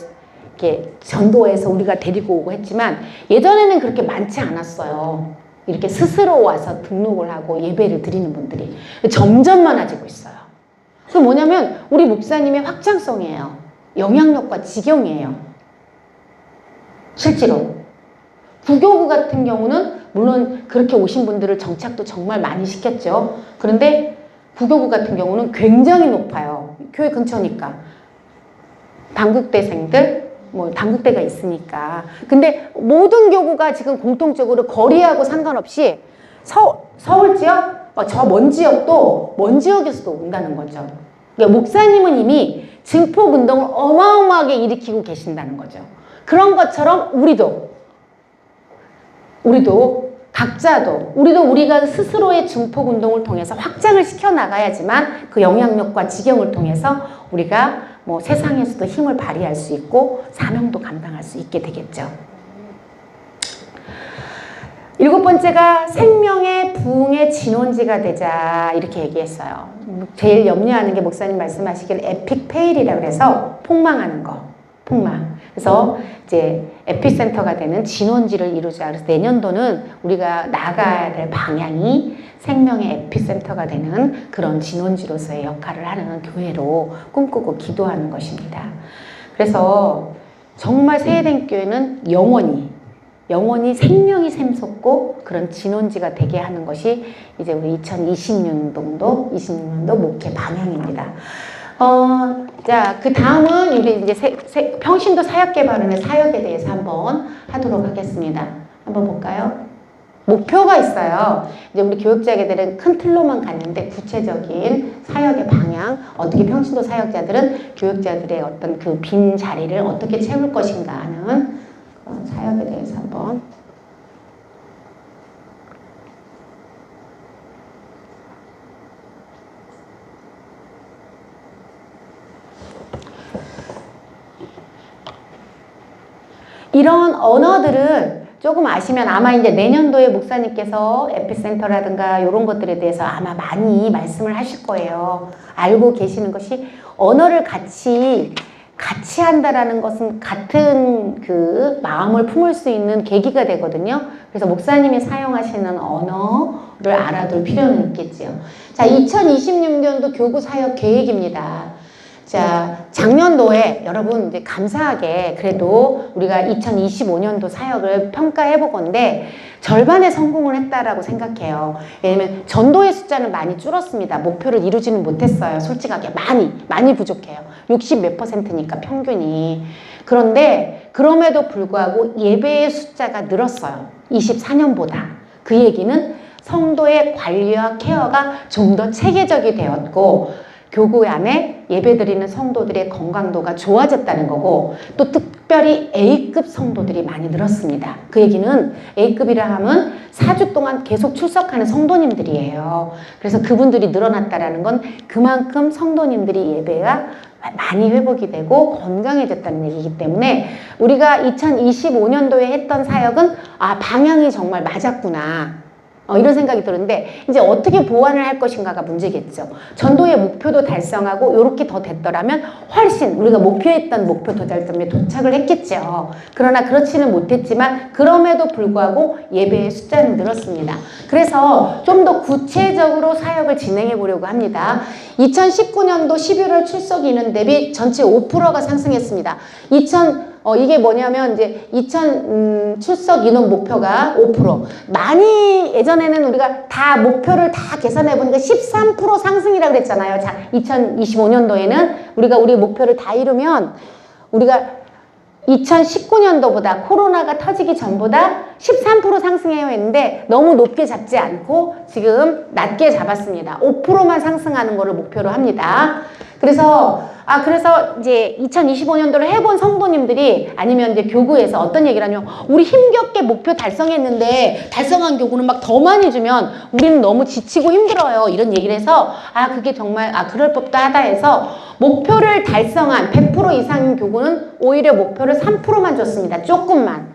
이렇게 전도해서 우리가 데리고 오고 했지만 예전에는 그렇게 많지 않았어요. 이렇게 스스로 와서 등록을 하고 예배를 드리는 분들이 점점 많아지고 있어요. 그게 뭐냐면 우리 목사님의 확장성이에요. 영향력과 지경이에요. 실제로. 구교구 같은 경우는 물론 그렇게 오신 분들을 정착도 정말 많이 시켰죠. 그런데 구교구 같은 경우는 굉장히 높아요. 교회 근처니까. 단국대생들, 단국대가 있으니까. 근데 모든 교구가 지금 공통적으로 거리하고 상관없이 서울 지역, 저 먼 지역도 먼 지역에서도 온다는 거죠. 그러니까 목사님은 이미 증폭 운동을 어마어마하게 일으키고 계신다는 거죠. 그런 것처럼 우리도 각자도 우리가 스스로의 증폭 운동을 통해서 확장을 시켜 나가야지만 그 영향력과 지경을 통해서 우리가 뭐 세상에서도 힘을 발휘할 수 있고 사명도 감당할 수 있게 되겠죠. 7번째가 생명의 부흥의 진원지가 되자 이렇게 얘기했어요. 제일 염려하는 게 목사님 말씀하시길 에픽 페일이라고 해서 폭망하는 거, 폭망. 그래서 이제 에피센터가 되는 진원지를 이루자. 그래서 내년도는 우리가 나가야 될 방향이 생명의 에피센터가 되는 그런 진원지로서의 역할을 하는 교회로 꿈꾸고 기도하는 것입니다. 그래서 정말 세해된 교회는 영원히 생명이 샘솟고 그런 진원지가 되게 하는 것이 이제 우리 2026년도 목회 방향입니다. 자, 그 다음은 우리 이제 평신도 사역 개발원의 사역에 대해서 한번 하도록 하겠습니다. 한번 볼까요? 목표가 있어요. 이제 우리 교육자들은 큰 틀로만 갔는데 구체적인 사역의 방향, 어떻게 평신도 사역자들은 교육자들의 어떤 그 빈 자리를 어떻게 채울 것인가 하는 사역에 대해서 한번 이런 언어들을 조금 아시면 아마 이제 내년도에 목사님께서 에피센터라든가 이런 것들에 대해서 아마 많이 말씀을 하실 거예요. 알고 계시는 것이 언어를 같이 한다라는 것은 같은 그 마음을 품을 수 있는 계기가 되거든요. 그래서 목사님이 사용하시는 언어를 알아둘 필요는 있겠지요. 자, 2026년도 교구 사역 계획입니다. 자, 작년도에 여러분 이제 감사하게 그래도 우리가 2025년도 사역을 평가해 보건데 절반의 성공을 했다라고 생각해요. 왜냐면 전도의 숫자는 많이 줄었습니다. 목표를 이루지는 못했어요. 솔직하게 많이 부족해요. 60 몇 %니까 평균이. 그런데 그럼에도 불구하고 예배의 숫자가 늘었어요. 24년보다. 그 얘기는 성도의 관리와 케어가 좀 더 체계적이 되었고 교구 안에 예배드리는 성도들의 건강도가 좋아졌다는 거고 또 특별히 A급 성도들이 많이 늘었습니다. 그 얘기는 A급이라 하면 4주 동안 계속 출석하는 성도님들이에요. 그래서 그분들이 늘어났다라는 건 그만큼 성도님들이 예배가 많이 회복이 되고 건강해졌다는 얘기이기 때문에 우리가 2025년도에 했던 사역은 방향이 정말 맞았구나. 이런 생각이 드는데 이제 어떻게 보완을 할 것인가가 문제겠죠. 전도의 목표도 달성하고 이렇게 더 됐더라면 훨씬 우리가 목표했던 목표 도달점에 도착을 했겠죠. 그러나 그렇지는 못했지만 그럼에도 불구하고 예배의 숫자는 늘었습니다. 그래서 좀 더 구체적으로 사역을 진행해 보려고 합니다. 2019년도 11월 출석 인원 대비 전체 5%가 상승했습니다. 이게 뭐냐면 이제 출석 인원 목표가 5%. 많이 예전에는 우리가 다 목표를 다 계산해 보니까 13% 상승이라고 그랬잖아요. 자, 2025년도에는 우리 목표를 다 이루면 우리가 2019년도보다 코로나가 터지기 전보다 13% 상승해요 했는데 너무 높게 잡지 않고 지금 낮게 잡았습니다. 5%만 상승하는 거를 목표로 합니다. 그래서 이제 2025년도를 해본 성도님들이 아니면 이제 교구에서 어떤 얘기를 하냐면 우리 힘겹게 목표 달성했는데 달성한 교구는 막 더 많이 주면 우리는 너무 지치고 힘들어요. 이런 얘기를 해서 그게 정말 그럴 법도 하다 해서 목표를 달성한 100% 이상인 교구는 오히려 목표를 3%만 줬습니다. 조금만.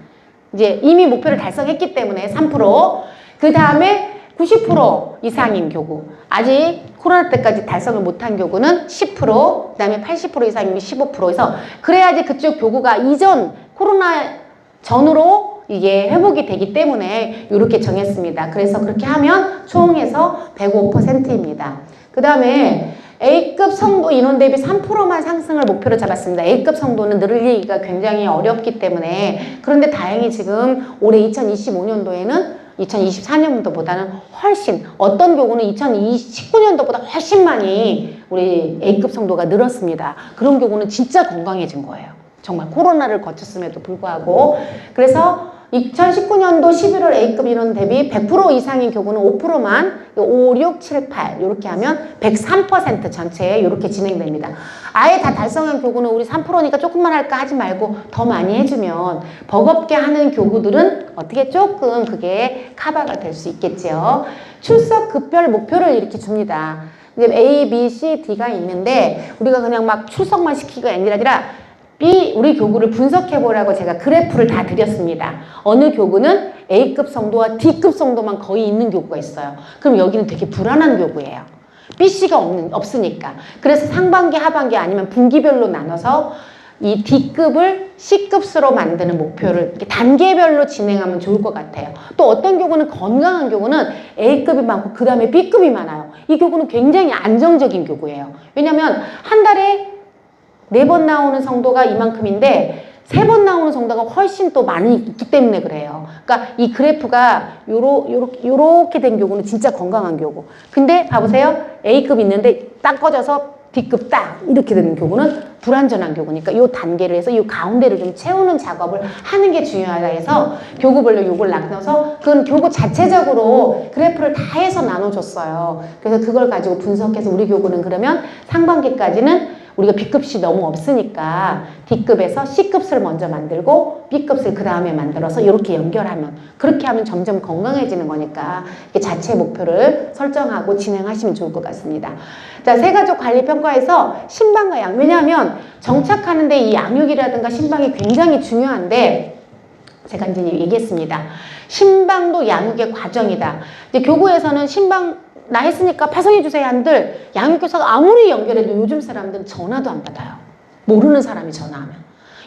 이제 이미 목표를 달성했기 때문에 3%. 그 다음에 90% 이상인 교구. 아직 코로나 때까지 달성을 못한 교구는 10%, 그 다음에 80% 이상이면 15%에서 그래야지 그쪽 교구가 이전 코로나 전으로 이게 회복이 되기 때문에 이렇게 정했습니다. 그래서 그렇게 하면 총해서 105%입니다. 그 다음에 A급 성도 인원 대비 3%만 상승을 목표로 잡았습니다. A급 성도는 늘리기가 굉장히 어렵기 때문에 그런데 다행히 지금 올해 2025년도에는 2024년도보다는 훨씬 어떤 교구는 2019년도보다 훨씬 많이 우리 A급 성도가 늘었습니다. 그런 교구는 진짜 건강해진 거예요. 정말 코로나를 거쳤음에도 불구하고 그래서 2019년도 11월 A급 인원 대비 100% 이상인 교구는 5%만 5, 6, 7, 8 이렇게 하면 103% 전체에 이렇게 진행됩니다. 아예 다 달성한 교구는 우리 3%니까 조금만 할까 하지 말고 더 많이 해주면 버겁게 하는 교구들은 어떻게 조금 그게 커버가 될 수 있겠죠. 출석 급별 목표를 이렇게 줍니다. 이제 A, B, C, D가 있는데 우리가 그냥 막 출석만 시키기가 아니라 우리 교구를 분석해 보라고 제가 그래프를 다 드렸습니다. 어느 교구는 A급 성도와 D급 성도만 거의 있는 교구가 있어요. 그럼 여기는 되게 불안한 교구예요. B, C가 없으니까. 그래서 상반기, 하반기 아니면 분기별로 나눠서 이 D급을 C급수로 만드는 목표를 이렇게 단계별로 진행하면 좋을 것 같아요. 또 어떤 교구는 건강한 교구는 A급이 많고 그 다음에 B급이 많아요. 이 교구는 굉장히 안정적인 교구예요. 왜냐하면 한 달에 4번 나오는 성도가 이만큼인데 3번 나오는 성도가 훨씬 또 많이 있기 때문에 그래요. 그러니까 이 그래프가 요렇게 된 교구는 진짜 건강한 교구. 근데 봐보세요. A급 있는데 딱 꺼져서 D급 딱 이렇게 되는 교구는 불완전한 교구니까 요 단계를 해서 요 가운데를 좀 채우는 작업을 하는 게 중요하다 해서 교구별로 요걸 나눠서 그건 교구 자체적으로 그래프를 다 해서 나눠줬어요. 그래서 그걸 가지고 분석해서 우리 교구는 그러면 상반기까지는 우리가 B급이 너무 없으니까 D급에서 C급을 먼저 만들고 B급을 그 다음에 만들어서 이렇게 연결하면 그렇게 하면 점점 건강해지는 거니까 자체 목표를 설정하고 진행하시면 좋을 것 같습니다. 자, 새가족 관리 평가에서 신방과 양 왜냐하면 정착하는데 이 양육이라든가 신방이 굉장히 중요한데 제가 이제 얘기했습니다. 신방도 양육의 과정이다. 이제 교구에서는 신방 나 했으니까 파송해주세요 한들 양육교사가 아무리 연결해도 요즘 사람들은 전화도 안 받아요. 모르는 사람이 전화하면.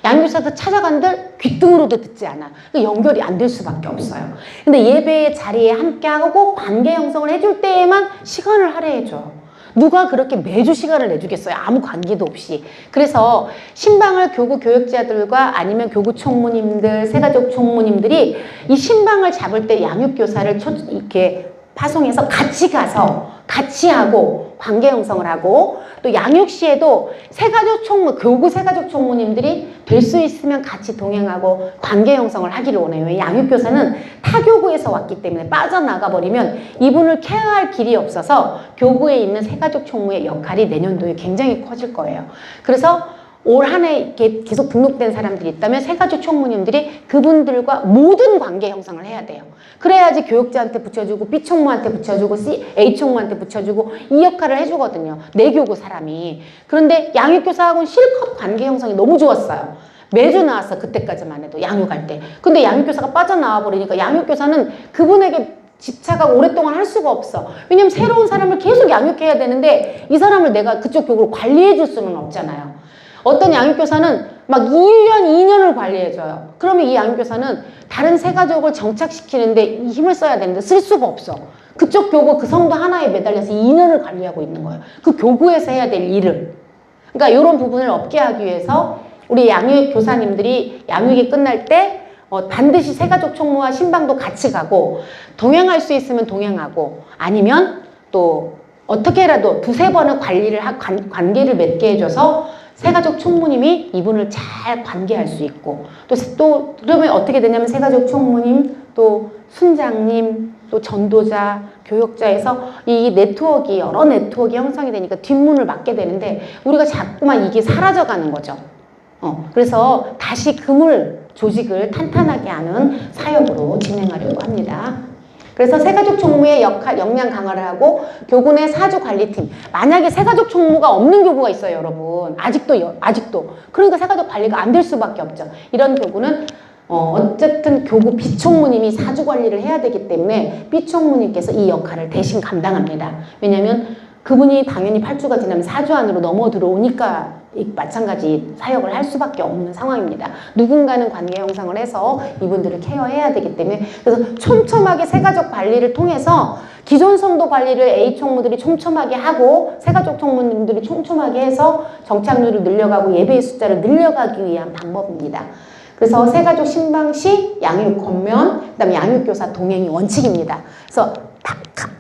양육교사도 찾아간들 귓등으로도 듣지 않아. 연결이 안 될 수밖에 없어요. 근데 예배의 자리에 함께하고 관계 형성을 해줄 때에만 시간을 할애해줘요. 누가 그렇게 매주 시간을 내주겠어요? 아무 관계도 없이. 그래서 신방을 교구 교육자들과 아니면 교구 총무님들, 새가족 총무님들이 이 신방을 잡을 때 양육교사를 이렇게 파송해서 같이 가서 같이 하고 관계 형성을 하고 또 양육 시에도 새가족 총무, 교구 새가족 총무님들이 될 수 있으면 같이 동행하고 관계 형성을 하기를 원해요. 양육교사는 타교구에서 왔기 때문에 빠져나가 버리면 이분을 케어할 길이 없어서 교구에 있는 새가족 총무의 역할이 내년도에 굉장히 커질 거예요. 그래서 올 한 해 이렇게 계속 등록된 사람들이 있다면 새가족 총무님들이 그분들과 모든 관계 형성을 해야 돼요. 그래야지 교육자한테 붙여주고 B 총무한테 붙여주고 A 총무한테 붙여주고 이 역할을 해주거든요. 내 교구 사람이. 그런데 양육교사하고는 실컷 관계 형성이 너무 좋았어요. 매주 나왔어. 그때까지만 해도 양육할 때. 근데 양육교사가 빠져나와 버리니까 양육교사는 그분에게 집착하고 오랫동안 할 수가 없어. 왜냐면 새로운 사람을 계속 양육해야 되는데 이 사람을 내가 그쪽 교구를 관리해 줄 수는 없잖아요. 어떤 양육교사는 막 1년, 2년을 관리해줘요. 그러면 이 양육교사는 다른 새가족을 정착시키는데 힘을 써야 되는데 쓸 수가 없어. 그쪽 교구 그 성도 하나에 매달려서 2년을 관리하고 있는 거예요. 그 교구에서 해야 될 일을. 그러니까 이런 부분을 없게 하기 위해서 우리 양육교사님들이 양육이 끝날 때 반드시 새가족 총무와 신방도 같이 가고 동행할 수 있으면 동행하고 아니면 또 어떻게라도 2-3번은 관계를 맺게 해줘서 새가족 총무님이 이분을 잘 관계할 수 있고 또 그러면 어떻게 되냐면 새가족 총무님 또 순장님 또 전도자 교육자에서 이 네트워크 여러 네트워크 형성이 되니까 뒷문을 막게 되는데 우리가 자꾸만 이게 사라져가는 거죠. 그래서 다시 조직을 탄탄하게 하는 사역으로 진행하려고 합니다. 그래서 새가족 총무의 역량 강화를 하고 교구 내 사주 관리팀. 만약에 새가족 총무가 없는 교구가 있어요, 여러분. 아직도. 그러니까 새가족 관리가 안 될 수밖에 없죠. 이런 교구는 어쨌든 교구 비총무님이 사주 관리를 해야 되기 때문에 비총무님께서 이 역할을 대신 감당합니다. 왜냐하면 그분이 당연히 8주가 지나면 사주 안으로 넘어 들어오니까 마찬가지 사역을 할 수밖에 없는 상황입니다. 누군가는 관계 형성을 해서 이분들을 케어해야 되기 때문에 그래서 촘촘하게 새가족 관리를 통해서 기존 성도 관리를 A 총무들이 촘촘하게 하고 새가족 총무님들이 촘촘하게 해서 정착률을 늘려가고 예배의 숫자를 늘려가기 위한 방법입니다. 그래서 새가족 신방시 양육 권면, 그다음에 양육교사 동행이 원칙입니다. 그래서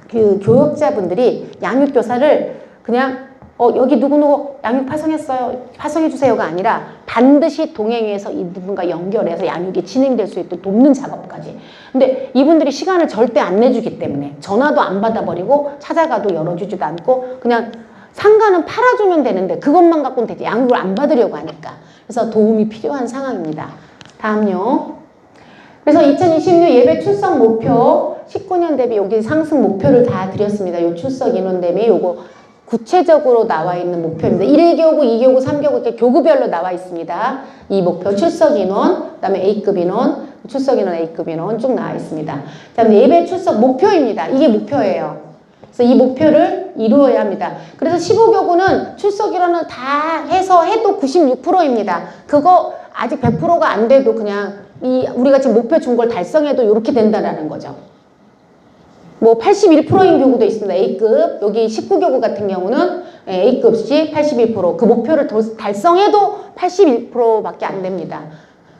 그 교육자분들이 양육교사를 그냥 여기 누구누구 양육 파송했어요. 파송해주세요가 아니라 반드시 동행해서 이분과 연결해서 양육이 진행될 수 있도록 돕는 작업까지. 근데 이분들이 시간을 절대 안 내주기 때문에 전화도 안 받아버리고 찾아가도 열어주지도 않고 그냥 상가는 팔아주면 되는데 그것만 갖고는 되지 양육을 안 받으려고 하니까. 그래서 도움이 필요한 상황입니다. 다음요. 그래서 2026 예배 출석 목표 19년 대비 여기 상승 목표를 다 드렸습니다. 요 출석 인원 대비 요거 구체적으로 나와 있는 목표입니다. 1교구, 2교구, 3교구 이렇게 교구별로 나와 있습니다. 이 목표 출석 인원, 그다음에 A급 인원, 출석 인원, A급 인원 쭉 나와 있습니다. 그다음에 예배 출석 목표입니다. 이게 목표예요. 그래서 이 목표를 이루어야 합니다. 그래서 15교구는 출석 인원을 다 해서 해도 96%입니다. 그거 아직 100%가 안 돼도 그냥 우리가 지금 목표 준 걸 달성해도 이렇게 된다라는 거죠. 뭐 81%인 교구도 있습니다. A급. 여기 19교구 같은 경우는 A급씩 81%. 그 목표를 달성해도 81%밖에 안 됩니다.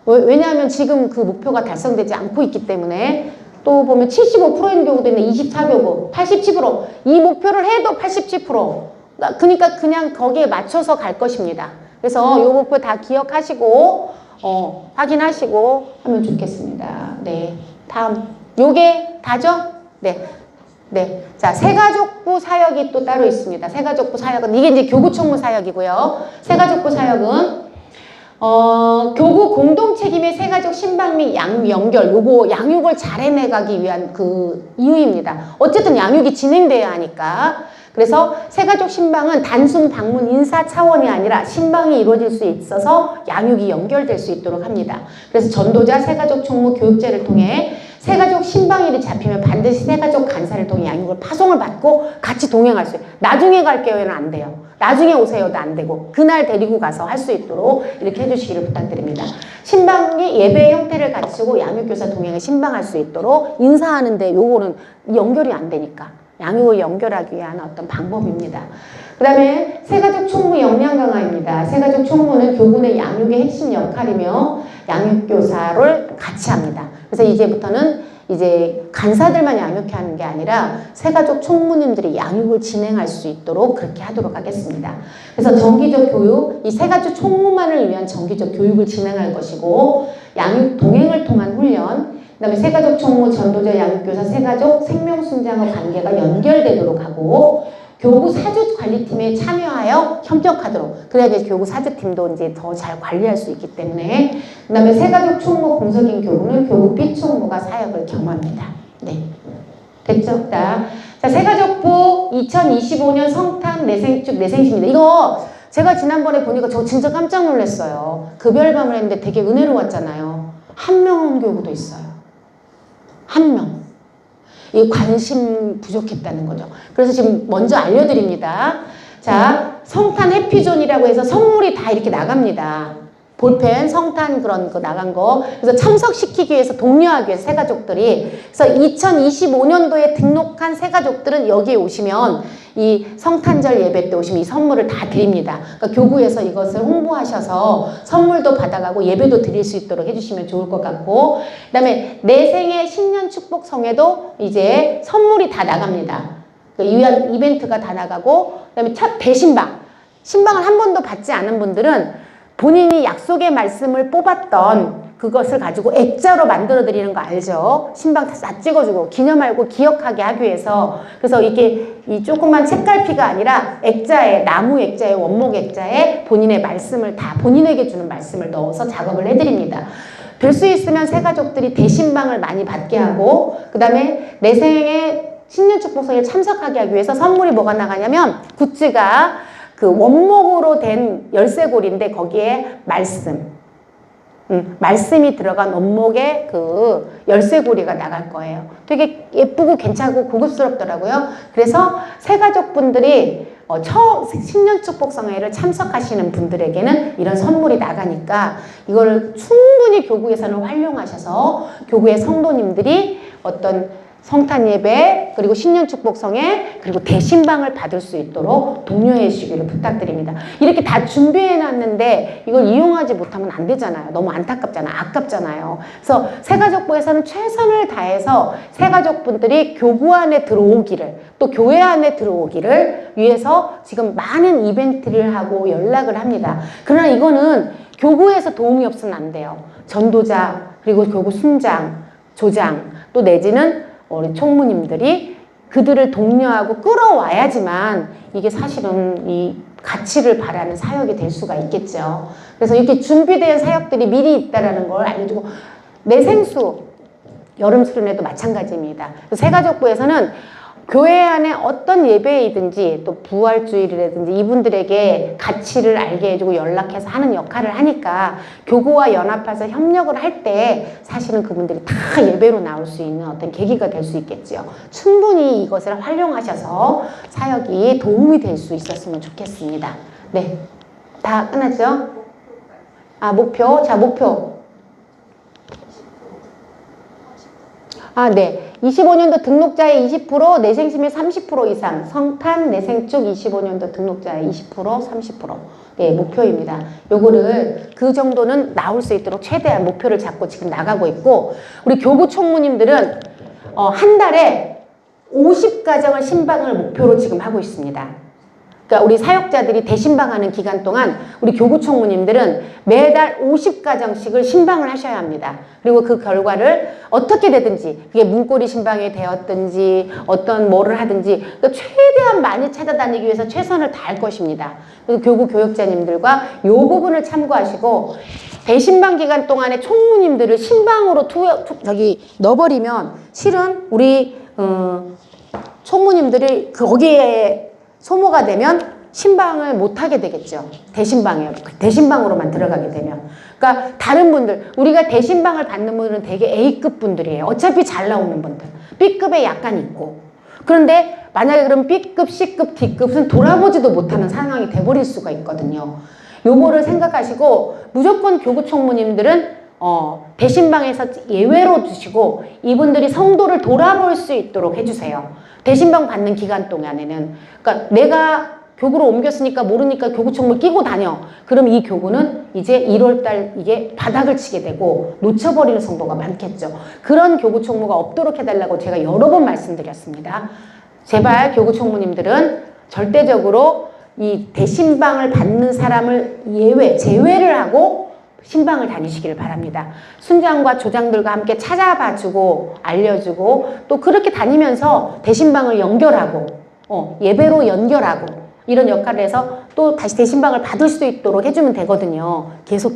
왜냐하면 지금 그 목표가 달성되지 않고 있기 때문에 또 보면 75%인 교구도 있는데 24교구, 87%. 이 목표를 해도 87%. 그러니까 그냥 거기에 맞춰서 갈 것입니다. 그래서 이 목표 다 기억하시고 확인하시고 하면 좋겠습니다. 네. 다음. 요게 다죠? 네. 네. 자, 새가족부 사역이 또 따로 있습니다. 새가족부 사역은, 이게 이제 교구 총무 사역이고요. 새가족부 사역은, 교구 공동 책임의 새가족 신방 및 양육 연결, 요거 양육을 잘 해내가기 위한 그 이유입니다. 어쨌든 양육이 진행돼야 하니까. 그래서 새가족 신방은 단순 방문 인사 차원이 아니라 신방이 이루어질 수 있어서 양육이 연결될 수 있도록 합니다. 그래서 전도자 새가족 총무 교육제를 통해 새가족 신방일이 잡히면 반드시 새가족 간사를 통해 양육을 파송을 받고 같이 동행할 수 있어요. 나중에 갈게요는 안 돼요. 나중에 오세요도 안 되고 그날 데리고 가서 할 수 있도록 이렇게 해주시기를 부탁드립니다. 신방이 예배의 형태를 갖추고 양육교사 동행을 신방할 수 있도록 인사하는데 요거는 연결이 안 되니까 양육을 연결하기 위한 어떤 방법입니다. 그 다음에 새가족 총무 역량 강화입니다. 새가족 총무는 교구 내 양육의 핵심 역할이며 양육교사를 같이 합니다. 그래서 이제부터는 이제 간사들만 양육해야 하는 게 아니라 새가족 총무님들이 양육을 진행할 수 있도록 그렇게 하도록 하겠습니다. 그래서 정기적 교육, 이 새가족 총무만을 위한 정기적 교육을 진행할 것이고 양육 동행을 통한 훈련, 그 다음에 새가족 총무, 전도자, 양육교사, 새가족 생명순장의 관계가 연결되도록 하고 교구 사주 관리팀에 참여하여 협력하도록, 그래야 이제 교구 사주팀도 이제 더 잘 관리할 수 있기 때문에. 그 다음에 새가족 총무 공석인 교구는 교구 B총무가 사역을 겸합니다. 네. 됐죠? 자, 새가족부 2025년 성탄 내생식입니다. 이거 제가 지난번에 보니까 저 진짜 깜짝 놀랐어요. 급여알밤을 했는데 되게 은혜로웠잖아요. 한 명 교구도 있어요. 한 명. 이 관심 부족했다는 거죠. 그래서 지금 먼저 알려드립니다. 자, 성탄 해피존이라고 해서 선물이 다 이렇게 나갑니다. 볼펜, 성탄 그런 거 나간 거. 그래서 참석시키기 위해서 독려하기 위해서 새가족들이. 그래서 2025년도에 등록한 새가족들은 여기에 오시면 이 성탄절 예배 때 오시면 이 선물을 다 드립니다. 그러니까 교구에서 이것을 홍보하셔서 선물도 받아가고 예배도 드릴 수 있도록 해주시면 좋을 것 같고, 그 다음에 내 생애 신년 축복성에도 이제 선물이 다 나갑니다. 그러니까 이벤트가 다 나가고, 그 다음에 첫 대신방. 신방을 한 번도 받지 않은 분들은 본인이 약속의 말씀을 뽑았던 그것을 가지고 액자로 만들어 드리는 거 알죠? 신방 다 찍어주고 기념하고 기억하게 하기 위해서. 그래서 이게 이 조그만 책갈피가 아니라 액자에, 나무 액자에, 원목 액자에 본인의 말씀을 다 본인에게 주는 말씀을 넣어서 작업을 해드립니다. 될 수 있으면 새가족들이 대신방을 많이 받게 하고, 그 다음에 내 생에 신년 축복성에 참석하게 하기 위해서 선물이 뭐가 나가냐면 굿즈가 그 원목으로 된 열쇠고리인데 거기에 말씀이 들어간 원목의 그 열쇠고리가 나갈 거예요. 되게 예쁘고 괜찮고 고급스럽더라고요. 그래서 새가족분들이 신년 축복성회를 참석하시는 분들에게는 이런 선물이 나가니까 이거를 충분히 교구에서는 활용하셔서 교구의 성도님들이 어떤 성탄 예배, 그리고 신년 축복성회, 그리고 대신방을 받을 수 있도록 독려해 주시기를 부탁드립니다. 이렇게 다 준비해 놨는데 이걸 이용하지 못하면 안 되잖아요. 너무 안타깝잖아요. 아깝잖아요. 그래서 새가족부에서는 최선을 다해서 새가족분들이 교구 안에 들어오기를, 또 교회 안에 들어오기를 위해서 지금 많은 이벤트를 하고 연락을 합니다. 그러나 이거는 교구에서 도움이 없으면 안 돼요. 전도자, 그리고 교구 순장, 조장, 또 내지는 우리 총무님들이 그들을 독려하고 끌어와야지만 이게 사실은 이 가치를 바라는 사역이 될 수가 있겠죠. 그래서 이렇게 준비된 사역들이 미리 있다는 걸 알려주고, 내 생수, 여름 수련회도 마찬가지입니다. 새가족부에서는 교회 안에 어떤 예배이든지 또 부활주일이라든지 이분들에게 가치를 알게 해주고 연락해서 하는 역할을 하니까 교구와 연합해서 협력을 할 때 사실은 그분들이 다 예배로 나올 수 있는 어떤 계기가 될 수 있겠죠. 충분히 이것을 활용하셔서 사역이 도움이 될 수 있었으면 좋겠습니다. 네. 다 끝났죠? 아, 목표. 자, 목표. 아, 네. 25년도 등록자의 20%, 내생심의 30% 이상, 성탄, 내생축 25년도 등록자의 20%, 30%. 네, 목표입니다. 요거를 그 정도는 나올 수 있도록 최대한 목표를 잡고 지금 나가고 있고, 우리 교구 총무님들은 한 달에 50가정을 신방을 목표로 지금 하고 있습니다. 그러니까 우리 사역자들이 대신방하는 기간 동안 우리 교구 총무님들은 매달 50가정씩을 신방을 하셔야 합니다. 그리고 그 결과를 어떻게 되든지 그게 문고리 신방이 되었든지 어떤 뭐를 하든지 그러니까 최대한 많이 찾아다니기 위해서 최선을 다할 것입니다. 그래서 교구 교역자님들과 요 부분을 참고하시고 대신방 기간 동안에 총무님들을 신방으로 넣어버리면 실은 우리 총무님들이 거기에 소모가 되면 신방을 못하게 되겠죠. 대신방으로만 들어가게 되면. 그러니까 다른 분들, 우리가 대신방을 받는 분들은 되게 A급 분들이에요. 어차피 잘 나오는 분들. B급에 약간 있고. 그런데 만약에 그럼 B급, C급, D급은 돌아보지도 못하는 상황이 돼버릴 수가 있거든요. 요거를 생각하시고 무조건 교구 총무님들은 대신방에서 예외로 두시고 이분들이 성도를 돌아볼 수 있도록 해주세요. 대신방 받는 기간 동안에는. 그러니까 내가 교구로 옮겼으니까 모르니까 교구 총무 끼고 다녀. 그럼 이 교구는 이제 1월달 이게 바닥을 치게 되고 놓쳐버리는 성도가 많겠죠. 그런 교구 총무가 없도록 해달라고 제가 여러 번 말씀드렸습니다. 제발 교구 총무님들은 절대적으로 이 대신방을 받는 사람을 제외를 하고 신방을 다니시기를 바랍니다. 순장과 조장들과 함께 찾아봐주고 알려주고 또 그렇게 다니면서 대신방을 연결하고 예배로 연결하고 이런 역할을 해서 또 다시 대신방을 받을 수 있도록 해주면 되거든요. 계속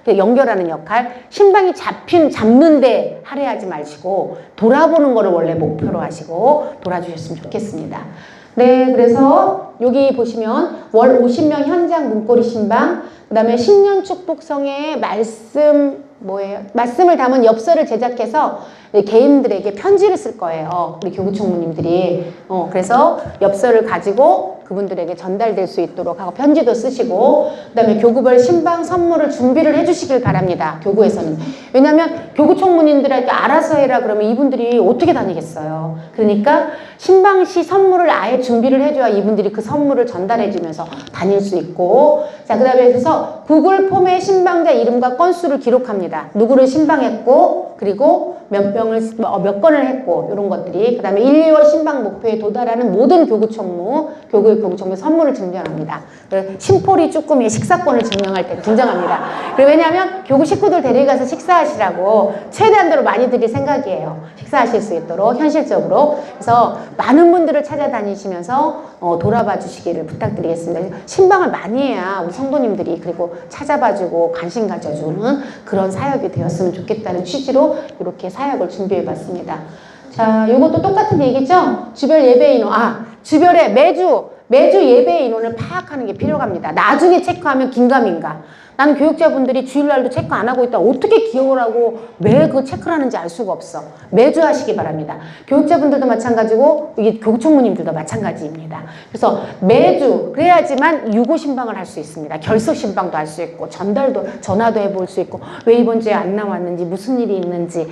연결하는 역할. 신방이 잡는데 할애하지 마시고 돌아보는 거를 원래 목표로 하시고 돌아주셨으면 좋겠습니다. 네, 그래서 여기 보시면 월 50명 현장 문고리 신방, 그 다음에 신년 축복성의 말씀을 담은 엽서를 제작해서 개인들에게 편지를 쓸 거예요. 우리 교구 총무님들이. 그래서 엽서를 가지고 그분들에게 전달될 수 있도록 하고 편지도 쓰시고 그 다음에 교구별 신방 선물을 준비를 해주시길 바랍니다. 교구에서는. 왜냐하면 교구 총무님들에게 알아서 해라 그러면 이분들이 어떻게 다니겠어요. 그러니까 신방시 선물을 아예 준비를 해줘야 이분들이 그 선물을 전달해주면서 다닐 수 있고 자, 그 다음에 그래서 구글 폼에 신방자 이름과 건수를 기록합니다. 누구를 신방했고 그리고 몇 건을 했고 이런 것들이 그 다음에 1, 2월 신방 목표에 도달하는 모든 교구 총무 선물을 증정합니다. 심포리 쭈꾸미의 식사권을 증정합니다. 왜냐하면 교구 식구들 데려가서 식사하시라고 최대한대로 많이 드릴 생각이에요. 식사하실 수 있도록 현실적으로. 그래서 많은 분들을 찾아다니시면서 돌아봐 주시기를 부탁드리겠습니다. 신방을 많이 해야 우리 성도님들이 그리고 찾아봐주고 관심 가져주는 그런 사역이 되었으면 좋겠다는 취지로 이렇게 사역을 준비해봤습니다. 자, 이것도 똑같은 얘기죠? 주별 예배 인원. 주별에 매주 예배 인원을 파악하는 게 필요합니다. 나중에 체크하면 긴가민가. 나는 교육자분들이 주일날도 체크 안 하고 있다. 어떻게 기억을 하고 왜 그 체크를 하는지 알 수가 없어. 매주 하시기 바랍니다. 교육자분들도 마찬가지고 이게 교구총무님들도 마찬가지입니다. 그래서 매주 그래야지만 유고 신방을 할 수 있습니다. 결석 신방도 할 수 있고 전화도 해볼 수 있고 왜 이번 주에 안 나왔는지 무슨 일이 있는지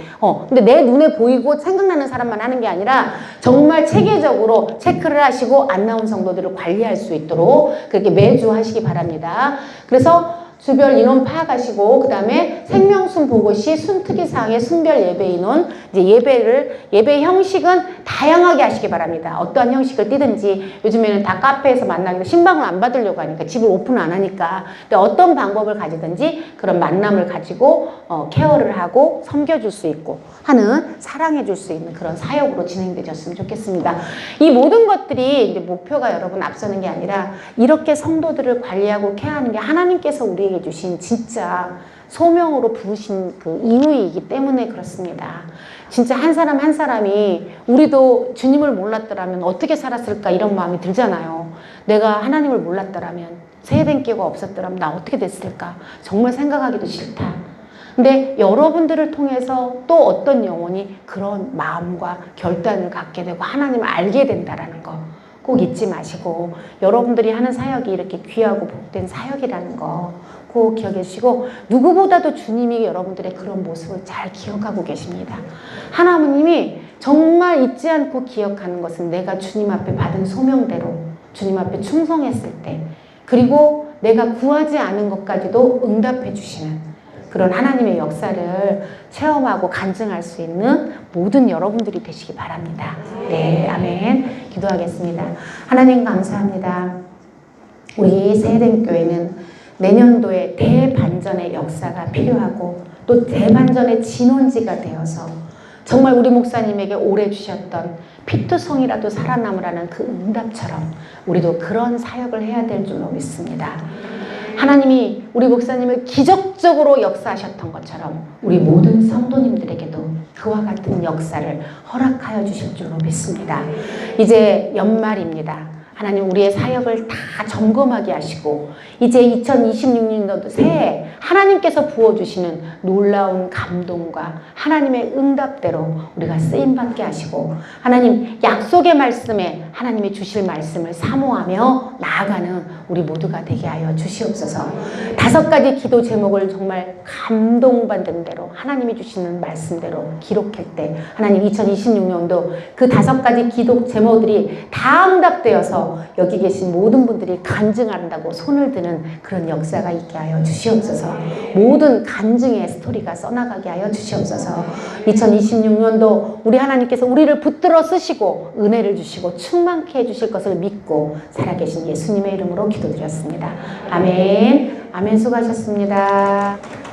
근데 내 눈에 보이고 생각나는 사람만 하는 게 아니라 정말 체계적으로 체크를 하시고 안 나온 성도들을 관리할 수 있도록 그렇게 매주 하시기 바랍니다. 그래서 주별 인원 파악하시고 그 다음에 생명순 보고 시 순특이사항의 순별 예배 인원 이제 예배 형식은 다양하게 하시기 바랍니다. 어떠한 형식을 띠든지 요즘에는 다 카페에서 만나기도 신방을 안 받으려고 하니까 집을 오픈 안 하니까 근데 어떤 방법을 가지든지 그런 만남을 가지고 케어를 하고 섬겨줄 수 있고 하는 사랑해줄 수 있는 그런 사역으로 진행되셨으면 좋겠습니다. 이 모든 것들이 이제 목표가 여러분 앞서는 게 아니라 이렇게 성도들을 관리하고 케어하는 게 하나님께서 우리에게 주신 진짜 소명으로 부르신 그 이유이기 때문에 그렇습니다. 진짜 한 사람 한 사람이 우리도 주님을 몰랐더라면 어떻게 살았을까 이런 마음이 들잖아요. 내가 하나님을 몰랐더라면 세대기가 없었더라면 나 어떻게 됐을까 정말 생각하기도 싫다. 근데 여러분들을 통해서 또 어떤 영혼이 그런 마음과 결단을 갖게 되고 하나님을 알게 된다라는 거 꼭 잊지 마시고 여러분들이 하는 사역이 이렇게 귀하고 복된 사역이라는 거 꼭 기억해 주시고 누구보다도 주님이 여러분들의 그런 모습을 잘 기억하고 계십니다. 하나님이 정말 잊지 않고 기억하는 것은 내가 주님 앞에 받은 소명대로 주님 앞에 충성했을 때 그리고 내가 구하지 않은 것까지도 응답해 주시는 그런 하나님의 역사를 체험하고 간증할 수 있는 모든 여러분들이 되시기 바랍니다. 네, 아멘. 기도하겠습니다. 하나님 감사합니다. 우리 세대교회는 내년도에 대반전의 역사가 필요하고 또 대반전의 진원지가 되어서 정말 우리 목사님에게 오래 주셨던 피투성이라도 살아남으라는 그 응답처럼 우리도 그런 사역을 해야 될 줄로 믿습니다. 하나님이 우리 목사님을 기적적으로 역사하셨던 것처럼 우리 모든 성도님들에게도 그와 같은 역사를 허락하여 주실 줄로 믿습니다. 이제 연말입니다. 하나님 우리의 사역을 다 점검하게 하시고 이제 2026년도 새해 하나님께서 부어주시는 놀라운 감동과 하나님의 응답대로 우리가 쓰임받게 하시고 하나님 약속의 말씀에 하나님이 주실 말씀을 사모하며 나아가는 우리 모두가 되게 하여 주시옵소서. 5가지 기도 제목을 정말 감동받는 대로 하나님이 주시는 말씀대로 기록할 때 하나님 2026년도 그 5가지 기도 제목들이 다 응답되어서 여기 계신 모든 분들이 간증한다고 손을 드는 그런 역사가 있게 하여 주시옵소서. 모든 간증의 스토리가 써나가게 하여 주시옵소서. 2026년도 우리 하나님께서 우리를 붙들어 쓰시고 은혜를 주시고 충만케 해주실 것을 믿고 살아계신 예수님의 이름으로 기도드렸습니다. 아멘. 아멘. 수고하셨습니다.